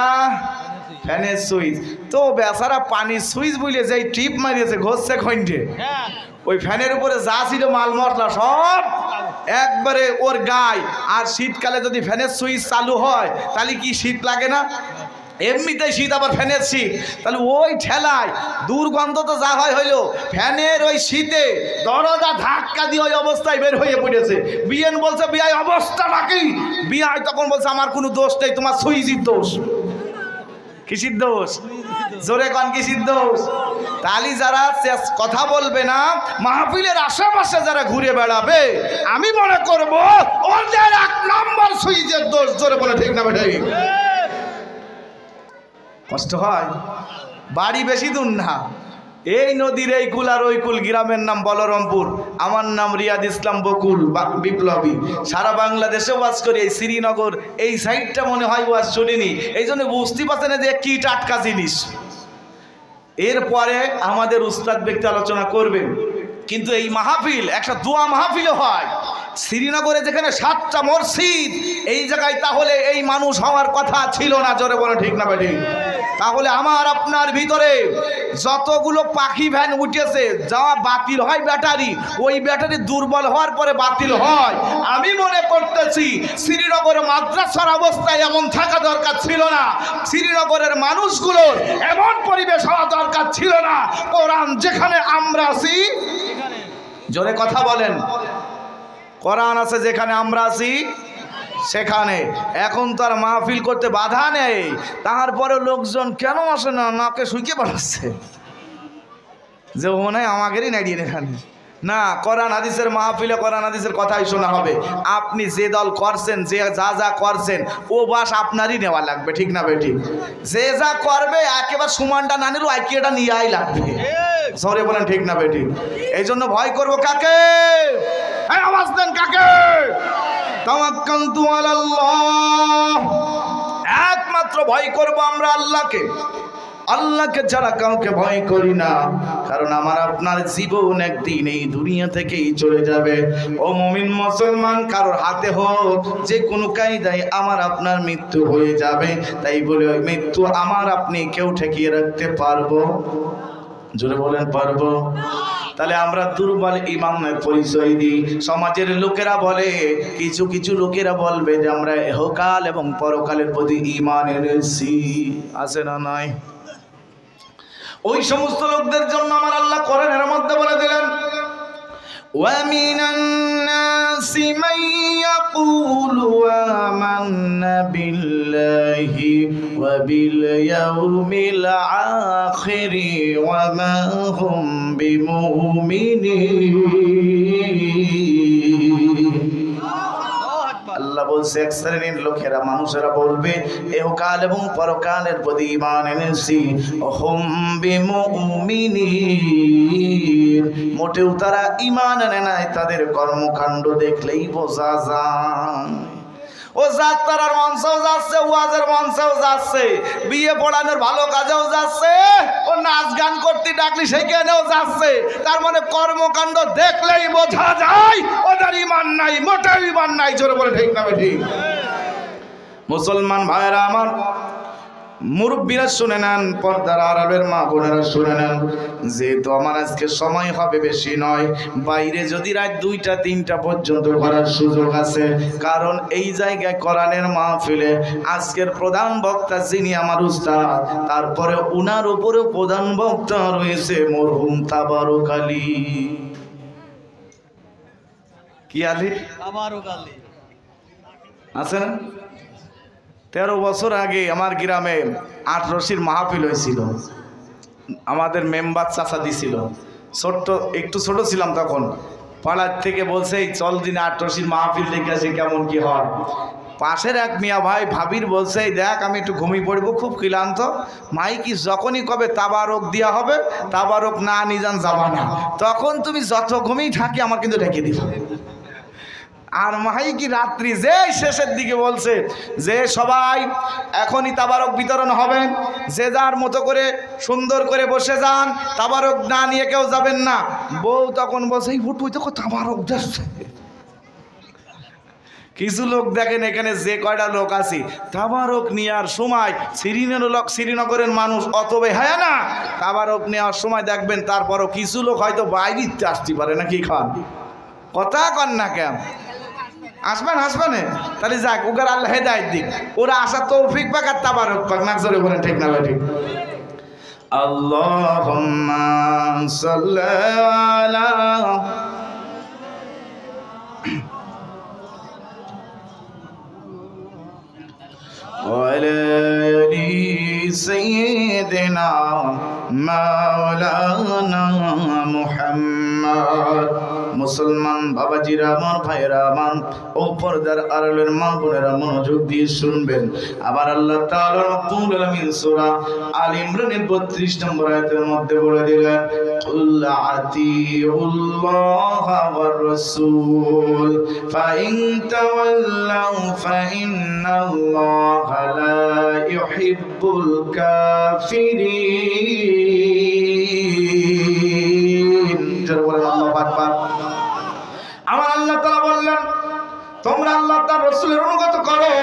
A: ফ্যানের সুইচ। তো বেচারা পানির সুইচ বলে যে টিপ মারিয়েছে, ঘষছে খন্ডে, ওই ফ্যানের উপরে যা ছিল মাল মশলা সব একবারে ওর গায়ে। আর শীতকালে যদি ফ্যানের সুইচ চালু হয় তাহলে কি শীত লাগে না? এমনিতেই শীত, আবার ফ্যানের শীত, তাহলে ওই ঠেলায় দুর্গন্ধ তো যা হয় হইলো, ফ্যানের ওই শীতে দরজা ধাক্কা দিয়ে ওই অবস্থায় বের হয়ে পড়েছে। বিএন বলছে বিআই অবস্থাটা কি? বিআই তখন বলছে আমার কোনো দোষ নেই, তোমার সুইচির দোষ। কিসির দোষ? জোরে কন, কিসির দোষ? তালি যারা কথা বলবে না, মাহফিলের আশেপাশে যারা ঘুরে বেড়াবে, আমি মনে করব ওদের 1 নম্বর সুইচের দোষ। জোরে বলে ঠিক না বেঠাই? কষ্ট হয়, বাড়ি বেশি দূর না, এই নদীর এই কুল আর ওই কুল, গ্রামের নাম বলরামপুর, আমার নাম রিয়াদ ইসলাম বকুল বিপ্লবী। সারা বাংলাদেশে ওয়াজ করি, এই শ্রীনগর এই সাইডটা মনে হয় ওয়াজ শুনিনি, এই জন্য বুঝতে পারছেন যে কি টাটকা জিনিস। এরপরে আমাদের উস্তাদ ব্যক্তি আলোচনা করবেন, কিন্তু এই মাহফিল একটা দোয়া মাহফিলও হয়। শ্রীনগরে যেখানে 7টা মসজিদ, এই জায়গায় তাহলে এই মানুষ হওয়ার কথা ছিল না। জোরে বলে ঠিক না বেঠিক? তাহলে আমার আপনার ভিতরে যতগুলো পাখি ভ্যান উঠেছে, যা বাতিল হয় ব্যাটারি, ওই ব্যাটারি দুর্বল হওয়ার পরে বাতিল হয়। আমি মনে করতেছি শ্রীনগর মাদ্রাসার অবস্থায় এমন থাকা দরকার ছিল না, শ্রীনগরের মানুষগুলোর এমন পরিবেশ হওয়া দরকার ছিল না। কোরআন যেখানে আমরা আছি, জোরে কথা বলেন, কোরআন আছে যেখানে আমরা আছি সেখানে। এখন তো আর মাহফিল করতে বাধা নেই, তারপরে লোকজন কেন আসে না, নাকে শুইকে পাঠাচ্ছে যে মনে হয় আমাদেরই নাড়িয়ে এখানে না। কোরআন হাদিসের মাহফিলে কোরআন হাদিসের কথাই শোনা হবে। আপনি যে দল করছেন, যে যা করছেন, ও বাস আপনারই নেওয়া লাগবে, ঠিক না বেঠিক? যে যা করবে একেবারে সমানটা না নিলেও আইকিয়াটা নিয়েই লাগবে। সরে বলেন ঠিক না বেঠিক? এই জন্য ভয় করবো কাকে? আওয়াজ দেন কাকে? তাওয়াক্কালতু আলাল্লাহ, একমাত্র ভয় করবো আমরা আল্লাহকে। আল্লাহকে ছাড়া কাউকে ভয় করি না, কারণ আমার আপনার জীবন একদিন এই দুনিয়া থেকেই চলে যাবে। ও মুমিন মুসলমান, কারোর হাতে হোক যে কোনো কায়দায় আমার আপনার মৃত্যু হয়ে যাবে। তাই বলে ওই মৃত্যু আমার আপনি কেউ ঠেকিয়ে রাখতে পারবো? জোরে বলেন পারবো? তাহলে আমরা দুর্বল ইমানের পরিচয় দিই। সমাজের লোকেরা বলে, কিছু কিছু লোকেরা বলবে যে আমরা ইহকাল এবং পরকালের প্রতি ঈমান এনেছি, আছে না নাই? ওই সমস্ত লোকদের জন্য আমার আল্লাহ কোরআনের মধ্যে বলে দিলেন, وَمِنَ النَّاسِ مَن يَقُولُ آمَنَّا بِاللَّهِ وَبِالْيَوْمِ الْآخِرِ وَمَا هُمْ بِمُؤْمِنِينَ। আল্লাহ বলছে এক শ্রেণীর লোকেরা, মানুষেরা বলবে ইহকাল এবং পরকালের প্রতি ঈমান এনেছি, হুম বিমুমিনিন, মোটেও তারা ঈমান আনে নাই, তাদের কর্মকাণ্ড দেখলেই বোঝা যায়। ও যাত্রার মঞ্চেও যাচ্ছে, ওয়াজের মঞ্চেও যাচ্ছে, বিয়ে পড়ানোর ভালো কাজেও যাচ্ছে, ও নাচ গান করতে ডাকলি সেখানেও যাচ্ছে। তার মানে কর্মকাণ্ড দেখলেই বোঝা যায় ওদের ঈমান নাই, মোটেও ঈমান নাই। জোরে বলে ঠিক না ঠিক? মুসলমান ভাইরা আমার, মুরব্বীরা শুনে নেন, পর্দার আড়ালের মা বোনেরা শুনে নেন, যেহেতু আমার আজকে সময় হবে বেশি নয়, বাইরে যদি রাত 2টা 3টা পর্যন্ত করার সুযোগ আছে, কারণ এই জায়গায় কোরআনের মাহফিলে আজকের প্রধান বক্তা যিনি আমার উস্তাদ, তারপরে উনার উপরে প্রধান বক্তা রয়েছে মরহুম তাবারক আলী। কি আলী?
D: তাবারক আলী
A: আছে না? 13 বছর আগে আমার গ্রামে 8 রশির মাহফিল হয়েছিল, আমাদের মেম্বার চাচা দিছিল। একটু ছোট ছিলাম তখন, পাড়ার থেকে বলছে চল দিন 8 রশির মাহফিল দেখে আসি কেমন কি হয়। পাশের এক মিয়া ভাই ভাবির বলছে দেখ আমি একটু ঘুমিয়ে পড়বো, খুব ক্লান্ত, মাইকি যখনই কবে তাবারক দেওয়া হবে, তাবারক না নিজান যাবা না, তখন তুমি যত ঘুমিয়ে থাকি আমার কিন্তু ডেকে দিবা। আর মাই কি রাত্রি যে শেষের দিকে বলছে যে সবাই এখনই তাবারক বিতরণ হবে, যে যার মতো করে সুন্দর করে বসে যান, তাবারক না নিয়ে কেউ যাবেন না। বউ তখন বলছে এই বুটুই তো তাবারক যাচ্ছে। কিছু লোক দেখেন এখানে যে কয়টা লোক আছি, তাবারক নেওয়ার সময় শ্রীনগরের মানুষ অত বেহায়া না, তাবারক নেওয়ার সময় দেখবেন তারপরও কিছু লোক হয়তো বাইরে আসতে পারে না। কি খান কথা কন না কেন? আসবেন আসবেন, তাহলে যাক, ওদের আল্লাহ হেদায়েত দিক, ওরা আসার তৌফিক পাক আর তাবারক পাক। না জোরে বলেন ঠিক না ঠিক? আল্লাহুম্মা সাল্লি আলা ওয়ালা আলি সাইয়্যিদিনা মাওলানা মুহাম্মদ। মুসলমান বাবাজিরা আমার, ভাইরা আমার, ও পর্দার আড়ালের মা বোনেরা মনোযোগ দিয়ে শুনবেন। আবার আল্লাহ তাআলা রব্বুল আলামিন সূরা আল ইমরানের 32 নম্বর আয়াতের মধ্যে বলে দিলেন, কুল আতিউল্লাহা ওয়ার রাসূল ফাইন তাওয়াল্লাউ ফাইন্নাল্লাহা লা ইউহিব্বুল কাফিরিন। জোরে বলেন আল্লাহু আকবার। আমার আল্লাহ তাআলা বললেন তোমরা আল্লাহ তার রাসূলের অনুগত করো,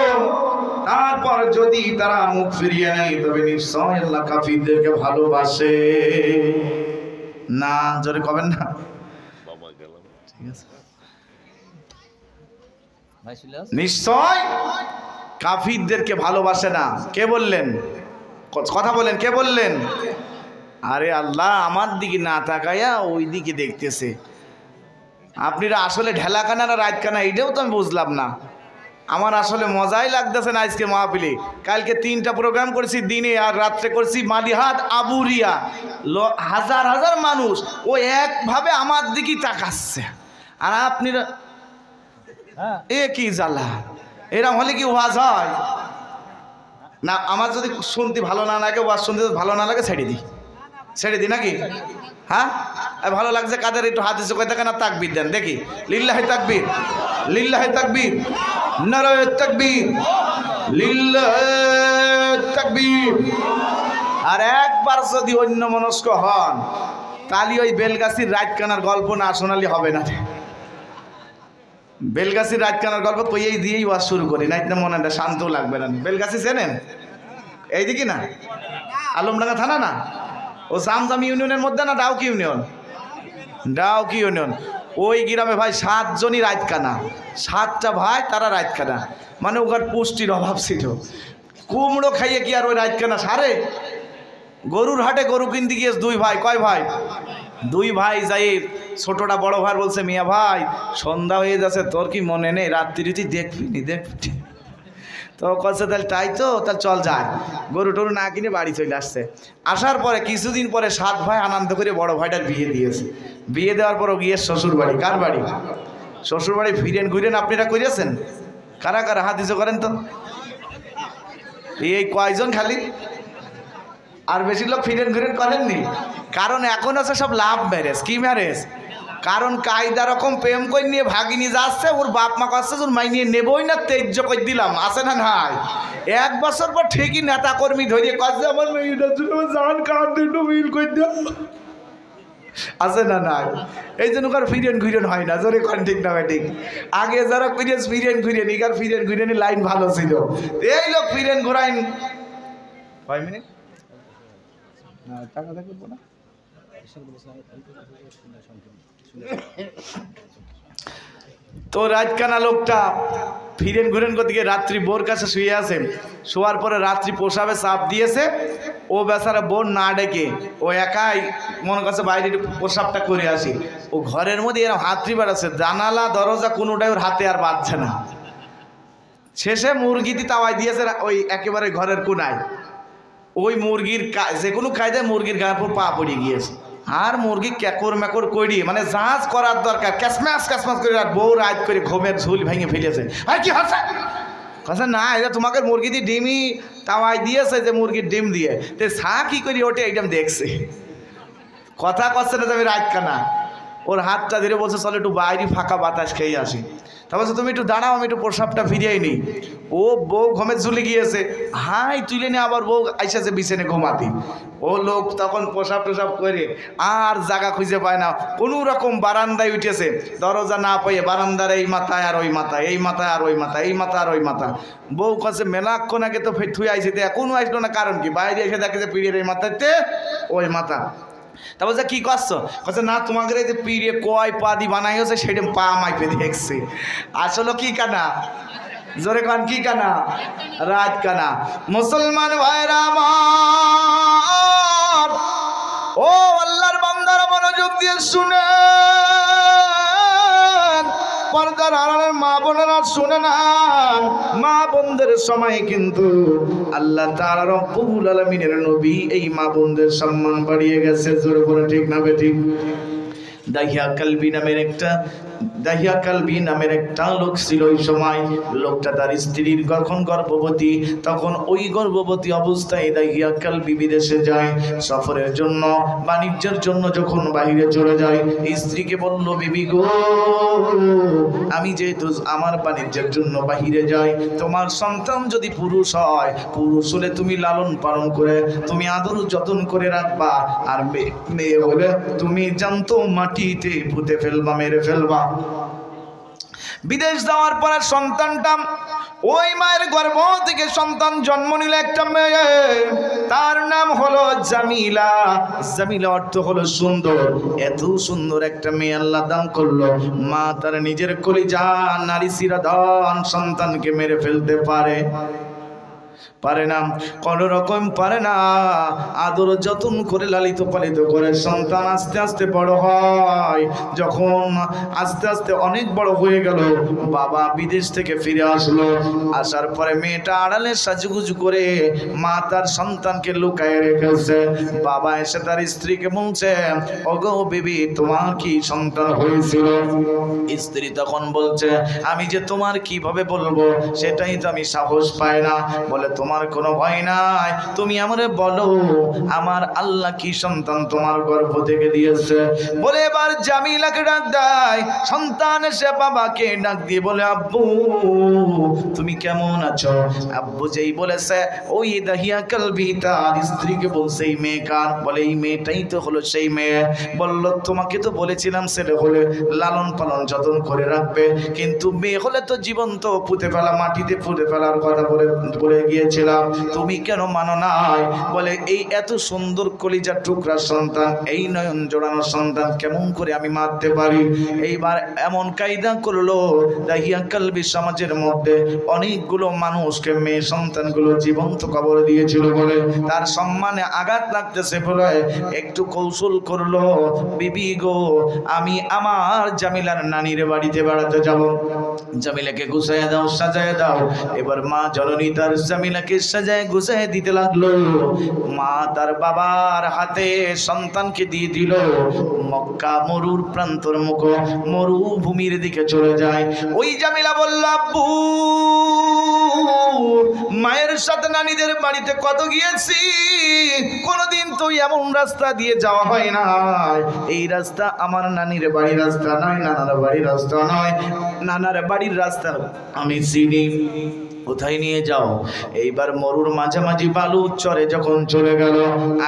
A: তারপর যদি তারা মুখ ফিরিয়ে নেয় তবে নিশ্চয় আল্লাহ কাফিরদেরকে ভালোবাসে না। জোরে কবেন না? ঠিক আছে, নিশ্চয় কাফিরদেরকে ভালোবাসে না। কে বললেন? কথা বলেন, কে বললেন? আরে আল্লাহ আমার দিকে না তাকায়া ওই দিকে দেখতেছে। আপনারা আসলে ঢেলাখানা না রাতখানা এইটাও তো আমি বুঝলাম না। আমার আসলে মজাই লাগতেছে না আজকে মাহফিলে। কালকে 3টা প্রোগ্রাম করেছি, দিনে আর রাত্রে করেছি মালিহাট আবুরিয়া, হাজার হাজার মানুষ ও একভাবে আমার দিকেই তাকাচ্ছে। আর আপনারা এ কি জ্বালা, এরকম হলে কি ওয়াজ হয় না? আমার যদি শুনতে ভালো না লাগে, ওয়াজ শুনতে ভালো না লাগে, ছেড়ে দিই নাকি? হ্যাঁ, ভালো লাগছে কাদের একটু হাত দিচ্ছে, কয়টা কেনা তাকবীর দেন দেখি। লিল্লাহি তাকবীর, লিল্লাহি তাকবীর, নারায়ে তাকবীর, লিল্লাহি তাকবীর। আর একবার যদি অন্য মনস্ক হন তাহলে ওই বেলগাছির রাতকানার গল্প না শোনালে হবে না। বেলগাছির রাতকানার গল্প তো এই দিয়েই ওয়াজ শুরু করি, না এটা মনে শান্তও লাগবে না। বেলগাছি চেনেন? এইদিকে না, আলমডাঙ্গা থানা না, ও জামজাম ইউনিয়নের মধ্যে না, ডাউকি ইউনিয়ন, ডাউকি ইউনিয়ন। ওই গ্রামে ভাই 7 জনই রাতকানা, 7টা ভাই তারা রাতকানা। মানে ওখানে পুষ্টির অভাব ছিল। কুমড়ো খাইয়ে কি আর ওই রাতকানা সারে? গরুর হাটে গরু কিনতে গিয়েছে দুই ভাই, কয় ভাই? দুই ভাই যাই ছোটটা বড় ভাই বলছে, মিয়া ভাই সন্ধ্যা হয়ে যাচ্ছে, তোর কি মনে নেই রাত্রি তুই দেখবি? তো কচ্ছে তাহলে তাই তো, তাহলে চল যাই। গরু টরু না কিনে বাড়ি চলে আসছে। আসার পরে কিছুদিন পরে 7 ভাই আনন্দ করে বড় ভাইটার বিয়ে দিয়েছে। বিয়ে দেওয়ার পরও গিয়ে শ্বশুর বাড়ি। কার বাড়ি? শ্বশুর বাড়ি ফিরেন ঘুরেন আপনারা করেছেন? কারা কারা হাত দিছো করেন তো? এই কয়জন খালি? আর বেশি লোক ফিরেন ঘুরেন করেননি। কারণ এখন আছে সব লাভ ম্যারেজ। কি ম্যারেজ? কারণ কায়দা রকম প্রেম করে নিয়ে ভাগিনি যাচ্ছে, ওর বাপ মা কাছে ওর মাই নিয়ে নেবই না, তেজ্য করে দিলাম, আছে না নাই? 1 বছর পর ঠিকই নেতা কর্মী ধরিয়ে কাছে আমার মেয়েটার জন্য জান কার দুটো মিল করে দাও, আছে না নাই? এই জন্য কার ফিরেন ঘুরেন হয় না, জোরে কোন ঠিক না ঠিক? আগে যারা ফিরেন ঘুরেন এগার ফিরেন ঘুরেনি লাইন ভালো ছিল। এই লোক ফিরেন ঘুরাইন 5 মিনিট টাকা দেখবো না। তো রাজকানা লোকটা ফিরেন ঘুরেন করতে গিয়ে রাত্রি বোর কাছে শুয়ে আছে। শোয়ার পরে রাত্রি পোষাবে চাপ দিয়েছে, ও বেচারা বোন না ডেকে ও একাই মনে করছে বাইরে প্রসাবটা করে আসি। ও ঘরের মধ্যে এরকম হাতড়ি বেড়াচ্ছে, জানালা দরজা কোনোটাই ওর হাতে আর বাঁধছে না। শেষে মুরগিটি তাওয়াই দিয়েছে ওই একেবারে ঘরের কোনায়। ওই মুরগির যে কোনো কায়দায় মুরগির গায়ের উপর পা পড়ে গিয়েছে। আর মুরগি ক্যাকর ম্যাকর করি মানে জাহাজ করার দরকার, ক্যাসম্যাস করে আর বউ রাত করে ঘুমের ঝুল ভেঙে ফেলেছে। আর কি হচ্ছে? কথা না, এটা তোমাকে মুরগিটি ডিমই তাওয়াই দিয়েছে, যে মুরগির ডিম দিয়ে তো চা কি করি ওটা এইটা দেখছে। কথা করছে না, আমি রাত কানা। ওর হাতটা ধরে বলছে চলো একটু বাইরে ফাঁকা বাতাস খেয়ে আসি। তা বলছে তুমি একটু দাঁড়াও, আমি একটু প্রসাবটা ফিরিয়ে নিই। ও বউ ঘুমে ঝুলে গিয়েছে, হাই তুলে নিয়ে আবার বউ আইসাছে বিছানে ঘুমাতি। ও লোক তখন প্রসাব টোসাব করে আর জায়গা খুঁজে পায় না, কোনো রকম বারান্দায় উঠেছে। দরজা না পেয়ে বারান্দার এই মাথায় আর ওই মাথায়, এই মাথায় আর ওই মাথায়, এই মাথা আর ওই মাথা। বউ কাছে মেলাক্ষণ আগে তো থুই আইছে, এখনো আসলো না, কারণ কি? বাইরে এসে দেখে যে পিড়ের এই মাথাতে ওই মাথা। তা বলছে কি করছো? বলছে না তোমাকে এই যে পিড়ে কয় পা দি বানাই হচ্ছে সেটা পা মাইপে দেখছি। আসলে কি কানা? জোরে কান কি কানা? রাত কানা। মুসলমান ভাইরা আমার, ও আল্লাহর বান্দারা মনোযোগ দিয়ে শুনে, পর্দার আড়ালের মা বোনেরা শুনে না, মা বোনদের সময় কিন্তু আল্লাহ তাআলা রব্বুল আলামিনের নবী এই মা বোনদের সম্মান বাড়িয়ে গেছে। জোরে বলে ঠিক না বেঠিক? দাহিয়া কালবি নামের একটা লোক ছিল। ওই সময় লোকটা তার স্ত্রীর যখন গর্ভবতী, তখন ওই গর্ভবতী অবস্থায় দাহিয়া কালবি বিদেশে যায় সফরের জন্য, বাণিজ্যের জন্য। যখন বাইরে চলে যায়, স্ত্রীকে বলল, বিবি গো, আমি যেহেতু আমার বাণিজ্যের জন্য বাহিরে যাই, তোমার সন্তান যদি পুরুষ হয়, পুরুষ হলে তুমি লালন পালন করে তুমি আদর যত্ন করে রাখবা, আর মেয়ে হলে তুমি জানতো মাটিতে পুঁতে ফেলবা, মেরে ফেলবা। বিদেশ যাওয়ার পর সন্তানটা ওই মায়ের গর্ভ থেকে সন্তান জন্ম নিল, একটা মেয়ে, তার নাম হলো জামিলা। জামিলা অর্থ হলো সুন্দর। এত সুন্দর একটা মেয়ে আল্লাহ দান করলো, মা তার নিজের কলিজা নারী শিরাধন সন্তানকে মেরে ফেলতে পারে না, কোনো রকম পারে না। আদর যত্ন করে লালিত পালিত করে সন্তান আস্তে আস্তে বড় হয়। যখন আস্তে আস্তে অনেক বড় হয়ে গেল, বাবা বিদেশ থেকে ফিরে আসলো। আসার পরে মেয়েটা আড়ালে সাজুগুজু করে মা তার সন্তানকে লুকায় রেখেছে। বাবা এসে তার স্ত্রীকে বলছে, ওগো বিবি, তোমার কি সন্তান হয়েছিল? স্ত্রী তখন বলছে, আমি যে তোমার কিভাবে বলবো সেটাই তো আমি সাহস পাই না। বলে, তোমার কোনো ভয় নাই, তুমি আমারে বলো আমার আল্লাহ কি সন্তান তোমার গর্ভ থেকে দিয়েছে। বলে এবার জামিলাকে ডাক দেয়। সন্তান এসে বাবাকে ডাক দিয়ে বলে, আব্বু তুমি কেমন আছো? আব্বু যেই বলেছে, ওই দাহিয়া কালবি তার স্ত্রীকে বলছে, এই মেয়ে কার? বলে, এই মেয়েটাই তো হলো সেই মেয়ে। বলল, তোমাকে তো বলেছিলাম ছেলে হলে লালন পালন যত্ন করে রাখবে, কিন্তু মেয়ে হলে তো জীবন্ত পুঁতে ফেলা, মাটিতে পুঁতে ফেলার কথা বলে গিয়েছিলাম, তুমি কেন মানো নাই? বলে এই এত সুন্দর কলিজার টুকরা সন্তান, এই নয়ন জোড়ানো সন্তান কেমন করে আমি মারতে পারি? এইবার এমন কায়দা করলো, দাহিয়া কালবি সমাজের মধ্যে অনেকগুলো মানুষকে মেয়ে সন্তানগুলো জীবন্ত কবর দিয়েছিল বলে তার সম্মানে আঘাত লাগতেছে বলে একটু কৌশল করলো, বিবি গো আমি আমার জামিলার নানির বাড়িতে বেড়াতে যাব, জামিলাকে গুছাইয়া দাও, সাজায় দাও। এবার মা জননী তার জামিলাকে সাজায় গুছায় দিতে লাগলো। মা তার বাবার হাতে সন্তানকে দিয়ে দিল। মক্কা মরুর প্রান্তর মুখ, মরুভূমির দিকে চলে যায়। ওই জামিলা বলল, আব্বু মায়ের সাথে নানিদের বাড়িতে কত গিয়েছি, কোনদিন তো এমন রাস্তা দিয়ে যাওয়া হয় না। এই রাস্তা আমার নানির বাড়ির রাস্তা নয়, নানার বাড়ির রাস্তা নয়, নানার বাড়ির রাস্তা আমি চিনি, কোথায় নিয়ে যাও? এইবার মরুর মাঝামাঝি বালু চরে যখন চলে গেল,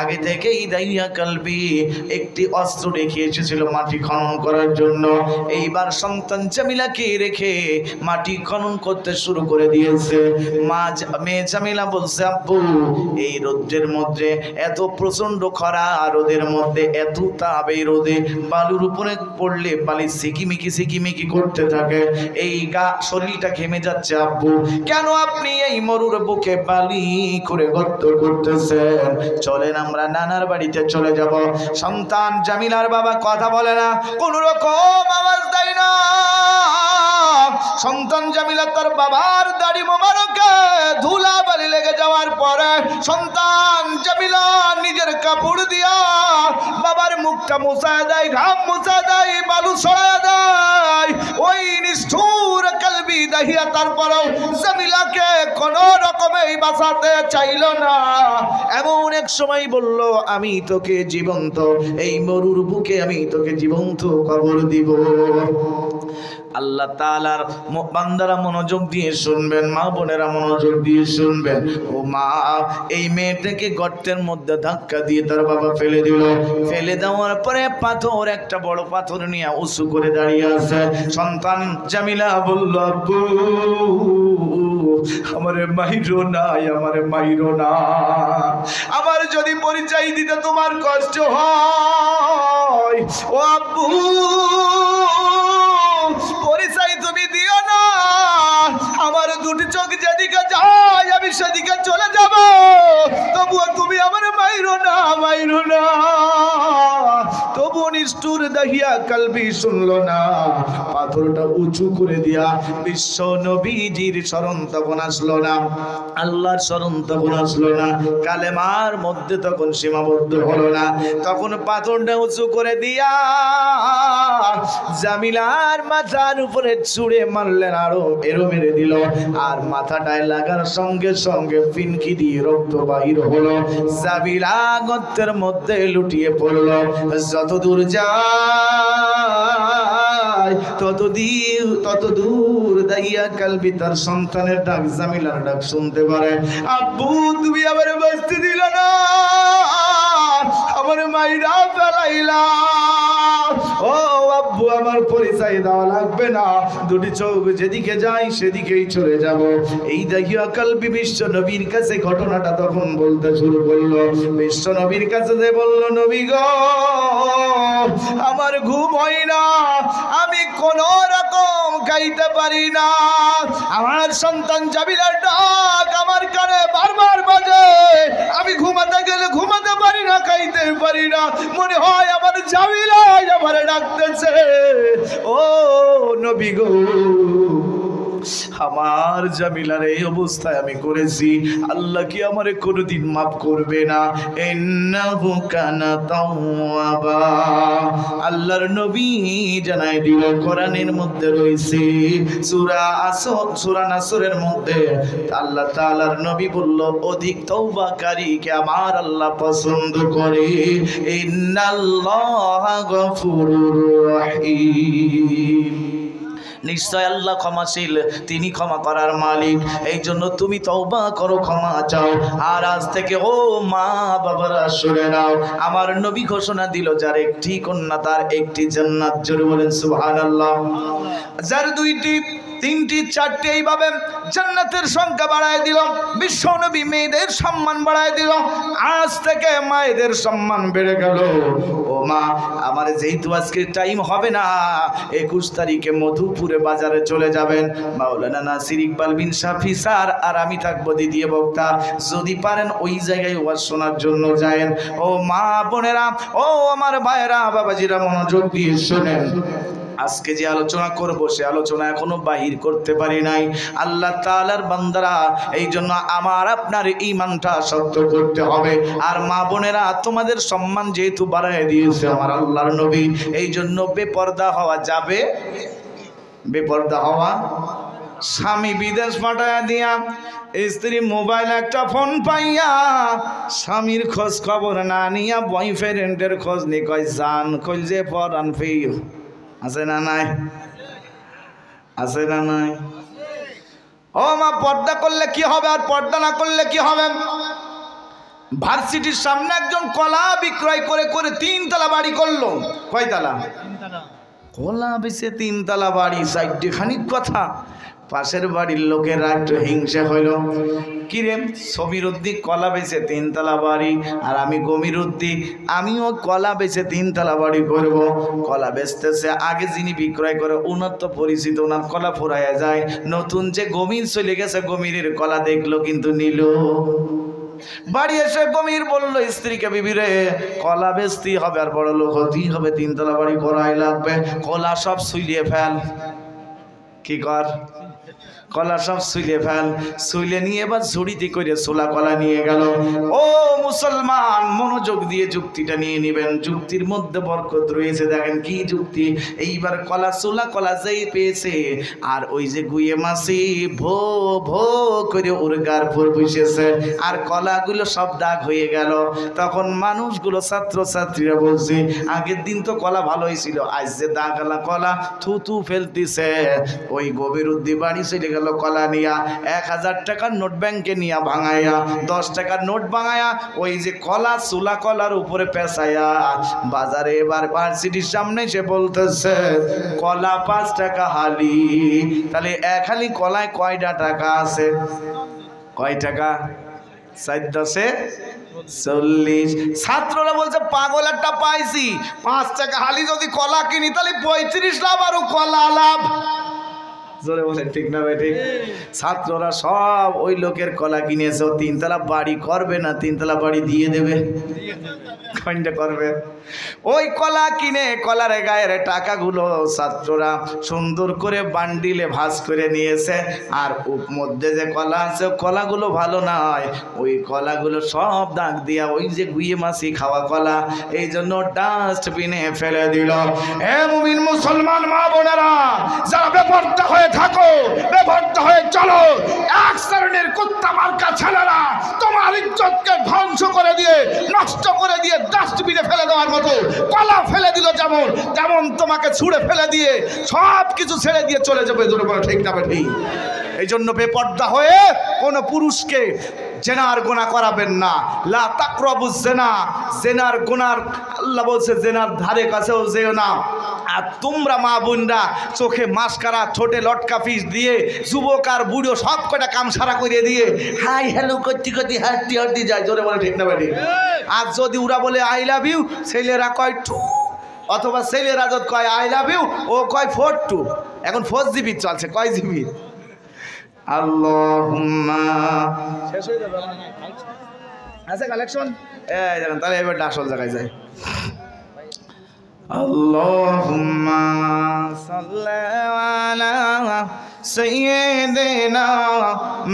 A: আগে থেকেই দাইয়া কালবি একটি অস্ত্র রেখে এসেছিল মাটি খনন করার জন্য। এইবার সন্তান জামিলাকে রেখে মাটি খনন করতে শুরু করে দিয়েছে। মেয়ে জামিলা বলছে, আব্বু এই রোদের মধ্যে এত প্রচন্ড খরা, রোদের মধ্যে এত তাপ, এই রোদে বালুর উপরে পড়লে বালি সিকিমিকি করতে থাকে, এই গা শরীরটা ঘেমে যাচ্ছে। আব্বু কেন আপনি এই মরুর বুকে বালি করে গর্ত করতেছেন? চলেন আমরা নানার বাড়িতে চলে যাব। সন্তান জামিলার বাবা কথা বলে না, কোন রকম আওয়াজ দেয় না। সন্তান জামিলা তার বাবার দাড়ি মোবারকে ধুলা বালি লেগে যাওয়ার পরে সন্তান জামিলা নিজের কাপড় দিয়া বাবার মুখটা মুছায় দেয়, ঘাম মুছায় দেয়, বালু ছড়ায় দেয়। ওই নিষ্ঠুর কালবি দাহিয়া তারপরেও জামিলাকে কোন রকমে বাঁচাতে চাইল না। এমন এক সময় বলল, আমি তোকে জীবন্ত এই মরুর বুকে আমি তোকে জীবন্ত কবর দিব। আল্লাহ তাআলার বান্দারা মনোযোগ দিয়ে শুনবেন, মা বোনেরা মনোযোগ দিয়ে শুনবেন। ও মা এই মেয়েটাকে গর্তের মধ্যে ধাক্কা দিয়ে তার বাবা ফেলে দিল। ফেলে দেওয়ার পরে পাথর, একটা বড় পাথর নিয়ে উঁচু করে দাঁড়িয়ে আছে। সন্তান জামিলা বলল, আব্বু আমারে মাইরো না, আমারে মাইরো না, আমার যদি পরিচয় দিতে তোমার কষ্ট হয়, ও আব্বু পরিচয় তুমি দিও না, আমার দুটি চোখ যেদিকে যায় আমি সেদিকে চলে যাব, তবুও তুমি আমার মাইরো না, মাইরো না। তবু নিষ্ঠুর দাহিয়া কালবি শুনলো না। পাথরটা উঁচু করে দিয়া বিশ্ব নবীজির স্মরণ তখন আসলো না, আল্লাহর স্মরণ তখন আসলো না, কালেমার মধ্যে তখন সীমাবদ্ধ হলো না। তখন পাথরটা উঁচু করে দিয়া জামিলার মাথার উপরে ছুঁড়ে মারলেন, আরো এরো মেরে দিল। আর মাথাটায় লাগার সঙ্গে সঙ্গে ফিনকি দিয়ে রক্ত বাহির হলো। জামিলা গর্তের মধ্যে লুটিয়ে পড়ল। যত দূর যায় তত দূর দাইয়া কালবি তার সন্তানের ডাক, জামিলার ডাক শুনতে পারে। আব্বু তুমি আবার বাঁচতে দিল না, আমার মাইরা ফেলাইলা। ও আব্বু আমার পরিচয় দেওয়া লাগবে না, দুটি চোখ যেদিকে যায় সেদিকেই চলে যাব। এই দাহিয়া কালবি বিশ্ব নবীর কাছে ঘটনাটা তখন বলতে শুরু করলো। বিশ্ব নবীর কাছে যে বলল, নবী গো আমার ঘুম হয় না, আমি কোন রকম খাইতে পারি না, আমার সন্তান জামিলার ডাক আমার কানে বারবার বাজে, আমি ঘুমাতে গেলে ঘুমাতে পারি না, খাইতে পারি না, মনে হয় আমার জামিলা আমার ডাকতেছে। ও নবী গো আমার জামিলার এই অবস্থায় আমি করেছি, আল্লাহ কি আমারে কোনোদিন মাফ করবে না? ইন্নাহু কানা তাওয়াবা। আল্লাহর নবী জানাই দিল, কোরআনের মধ্যে রয়েছে সূরা নাসরের মধ্যে আল্লাহ তাআলার নবী বলল, অধিক তওবাকারীকে আমার আল্লাহ পছন্দ করে। ইন্নাল্লাহা গফুরুর রহিম। নিশ্চয় আল্লাহ ক্ষমাশীল, তিনি ক্ষমা করার মালিক। এই জন্য তুমি তওবা করো, ক্ষমা চাও। আর আজ থেকে ও মা বাবারা শুনে নাও, আমার নবী ঘোষণা দিল, যার একটি কন্যা তার একটি জান্নাত। জোরে বলেন সুবহানাল্লাহ। যার দুইটি তিনটি চারটি এইভাবে জান্নাতের সংখ্যা বাড়ায় দিল। বিশ্বনবী মেয়েদের সম্মান বাড়ায় দিল। আজ থেকে মায়েদের সম্মান বেড়ে গেল। ও মা, আমার যেহেতু আজকে টাইম হবে না, 21 তারিখে মধুপুরে বাজারে চলে যাবেন মাওলানা নাসির ইকবাল বিন শাফি স্যার, আর আমি থাকবো দ্বিতীয় বক্তা। যদি পারেন ওই জায়গায় ওয়াজ শোনার জন্য যায়েন। ও মা বোনেরা, ও আমার ভাইয়েরা, বাবাজিরা, মনোযোগ দিয়ে শোনেন। আজকে যে আলোচনা করব সে আলোচনা এখনো বাহির করতে পারি নাই। আল্লাহ তাআলার বান্দারা, এই জন্য আমার আপনার ঈমানটা শক্ত করতে হবে। আর মা বোনেরা, তোমাদের সম্মান যেহেতু বাড়ায় দিয়েছে আমার আল্লাহর নবী, এই জন্য বেপর্দা হওয়া যাবে। বেপর্দা হওয়া, স্বামী বিদেশ পাঠায়া দিয়া স্ত্রী মোবাইল একটা ফোন পাইয়া স্বামীর খোঁজ খবর না নিয়া বয়ফ্রেন্ডের খোঁজ নি, কয় জান কই যে পরান ফেল। আছে না নাই? আছে না নাই? ও মা, পর্দা করলে কি হবে আর পর্দা না করলে কি হবে? ভার্সিটির সামনে একজন কলা বিক্রয় করে করে 3 তলা বাড়ি করলো। কয় তালা? কলা বেচে 3 তলা বাড়ি, সাইডে খানিক কথা। পাশের বাড়ির লোকেরা একটু হিংসা হইল, কিরে সমীর উদ্দিন কলা বেচে 3 তলা বাড়ি, আর আমি গমির উদ্দিন, আমিও কলা বেচে 3 তলা বাড়ি করব। কলা বেচতেছে, আগে যিনি বিক্রয় করে ওনার তো পরিচিত, ওনার কলা ফুরাইয়া যায়। নতুন যে গমির চলে গেছে, গমিরের কলা দেখলো কিন্তু নিল। বাড়ি এসে গমির বলল স্ত্রীকে, বিবি রে, কলা বেচতেই হবে আর বড় লোক হতেই হবে, 3 তলা বাড়ি করাই লাগবে। কলা সব সুইলিয়ে ফেল। কি কর? কলা সব সুইলে ফেল। সুইলে নিয়ে এবার ঝুড়িতে করে সোলা কলা নিয়ে গেল। ও মুসলমান, মনোযোগ দিয়ে যুক্তিটা নিয়ে নেবেন, যুক্তির মধ্যে বরকত রয়েছে। দেখেন কি যুক্তি। এইবার কলা সোলা কলা যেই পেয়েছে, আর ওই যে গুয়ে মাসি ভো ভো করে ওর গার পর বসেছে, আর কলাগুলো সব দাগ হয়ে গেল। তখন মানুষগুলো, ছাত্রছাত্রীরা বলছে, আগের দিন তো কলা ভালো হয়েছিল, আজ যে দাগালা কলা থুতু ফেলতেছে। ওই গভীর উদ্দি বাড়ি চলে গেল কলা নিয়া, 1000 টাকার নোট ব্যাংকে নিয়া ভাঙাইয়া, 10 টাকার নোট ভাঙাইয়া ওই যে কলা চুলা কলার উপরে পেঁচাইয়া বাজারে এবার ভার্সিটির সামনে সে বলতেছে, কলা 5 টাকা হালি। তাহলে এক হালি কলায় কয়টা টাকা আছে? কয় টাকা? 4 10 40। ছাত্ররা বলছে, পাগল একটা পাইছি, 5 টাকা হালি যদি কলা কিনি তাহলে 35 লাভ, আরো কলা লাভ। জোরে বলেন ঠিক না ভাই? ঠিক। ছাত্ররা সব ওই লোকের কলা কিনেছে, 3 তলা বাড়ি করবে না, 3 তলা বাড়ি দিয়ে দেবে। কোনটা করবে? ওই কলা কিনে কলার গায়ের টাকাগুলো ছাত্ররা সুন্দর করে বান্ডিলে ভাঁজ করে নিয়েছে। আর মধ্যে যে কলা আছে, কলাগুলো ভালো নয়, ওই কলাগুলো সব দাগ দিয়া ওই যে গুইয়ে মাছি খাওয়া কলা, এই জন্য ডাস্টবিনে ফেলে দিল। হে মুমিন মুসলমান মা বোনেরা, যারা বেপরদা হয়ে থাকো, বেপরদা হয়ে চলো, এক শ্রেণীর কুত্তা মার্কা ছেলেরা তোমার ইজ্জতকে ধ্বংস করে দিয়ে, নষ্ট করে দিয়ে ডাস্টবিনে ফেলে দেওয়ার মতো কলা ফেলে দিল। যেমন তেমন তোমাকে ছুঁড়ে ফেলে দিয়ে সব কিছু ছেড়ে দিয়ে চলে যাবে। ঠিক না ঠিক? এই জন্য বেপরদা হয়ে কোনো পুরুষকে জেনার গুনাহ করাবেন না। লা তাকরাবুজ জিনা, জেনার গুনার আল্লাহ বলছে জেনার ধারে কাছেও যেও না। আর তোমরা মা বোনরা চোখে মাস্কারা, ছোটে লটকা ফিস দিয়ে, যুবক আর বুড়ো সব কটা কাম সারা করে দিয়ে হাই হ্যালো করতে করতে হাঁটতে হাঁটতে যায়। জোরে বলে ঠিক না বাড়ি? আর যদি ওরা বলে আই লাভ ইউ, ছেলেরা কয় টু, অথবা ছেলেরা যদি কয় আই লাভ ইউ, ও কয় 42। এখন 4 জিবি চলছে। কয় জিবি? আল্লাহুম্মা শেষ হয়ে যাবে। আছে কালেকশন? এই দেখেন, তাহলে এবার আসল জায়গায় যায়। আল্লাহুম্মা সাল্লি আলা সাইয়্যিদিনা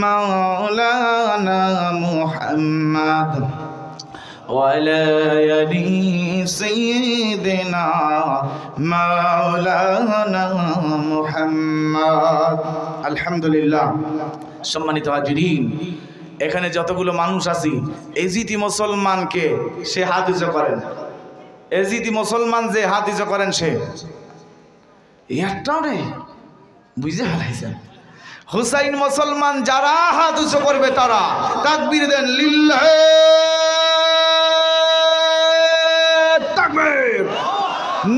A: মাওলানা মুহাম্মদ ওয়ালা আলি সাইয়্যিদিনা মাওলানা মুহাম্মদ। আলহামদুলিল্লাহ। সম্মানিত হাজিরিন, এখানে যতগুলো মানুষ আছি, এজিতি মুসলমানকে সে হাত উঁচু করেন, এজিতি মুসলমান যে হাত উঁচু করেন সে একটাও নেই, বুঝতে পারছেন? হুসাইন মুসলমান যারা হাত উঁচু করবে তারা তাকবীর দেন, লিল্লাহি তাকবীর,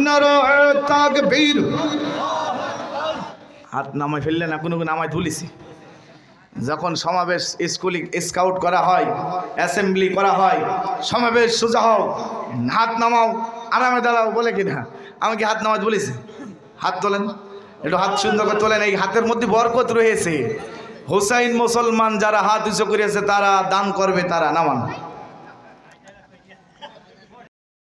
A: নারায়ে তাকবীর। হাত নামাই ফেললে না, কোনো নামাই তুলিছি। যখন সমাবেশ স্কুলিং স্কাউট করা হয়, অ্যাসেম্বলি করা হয়, সমাবেশ সোজা হও, হাত নামাও, আরামে দাঁড়াও বলে কিনা, আমি কি হাত নামাতে বলেছি? হাত তোলেন, একটু হাত সুন্দর করে তোলেন। এই হাতের মধ্যে বরকত রয়েছে। হুসাইন মুসলমান যারা হাত উঁচু করেছে তারা দান করবে, তারা নামান।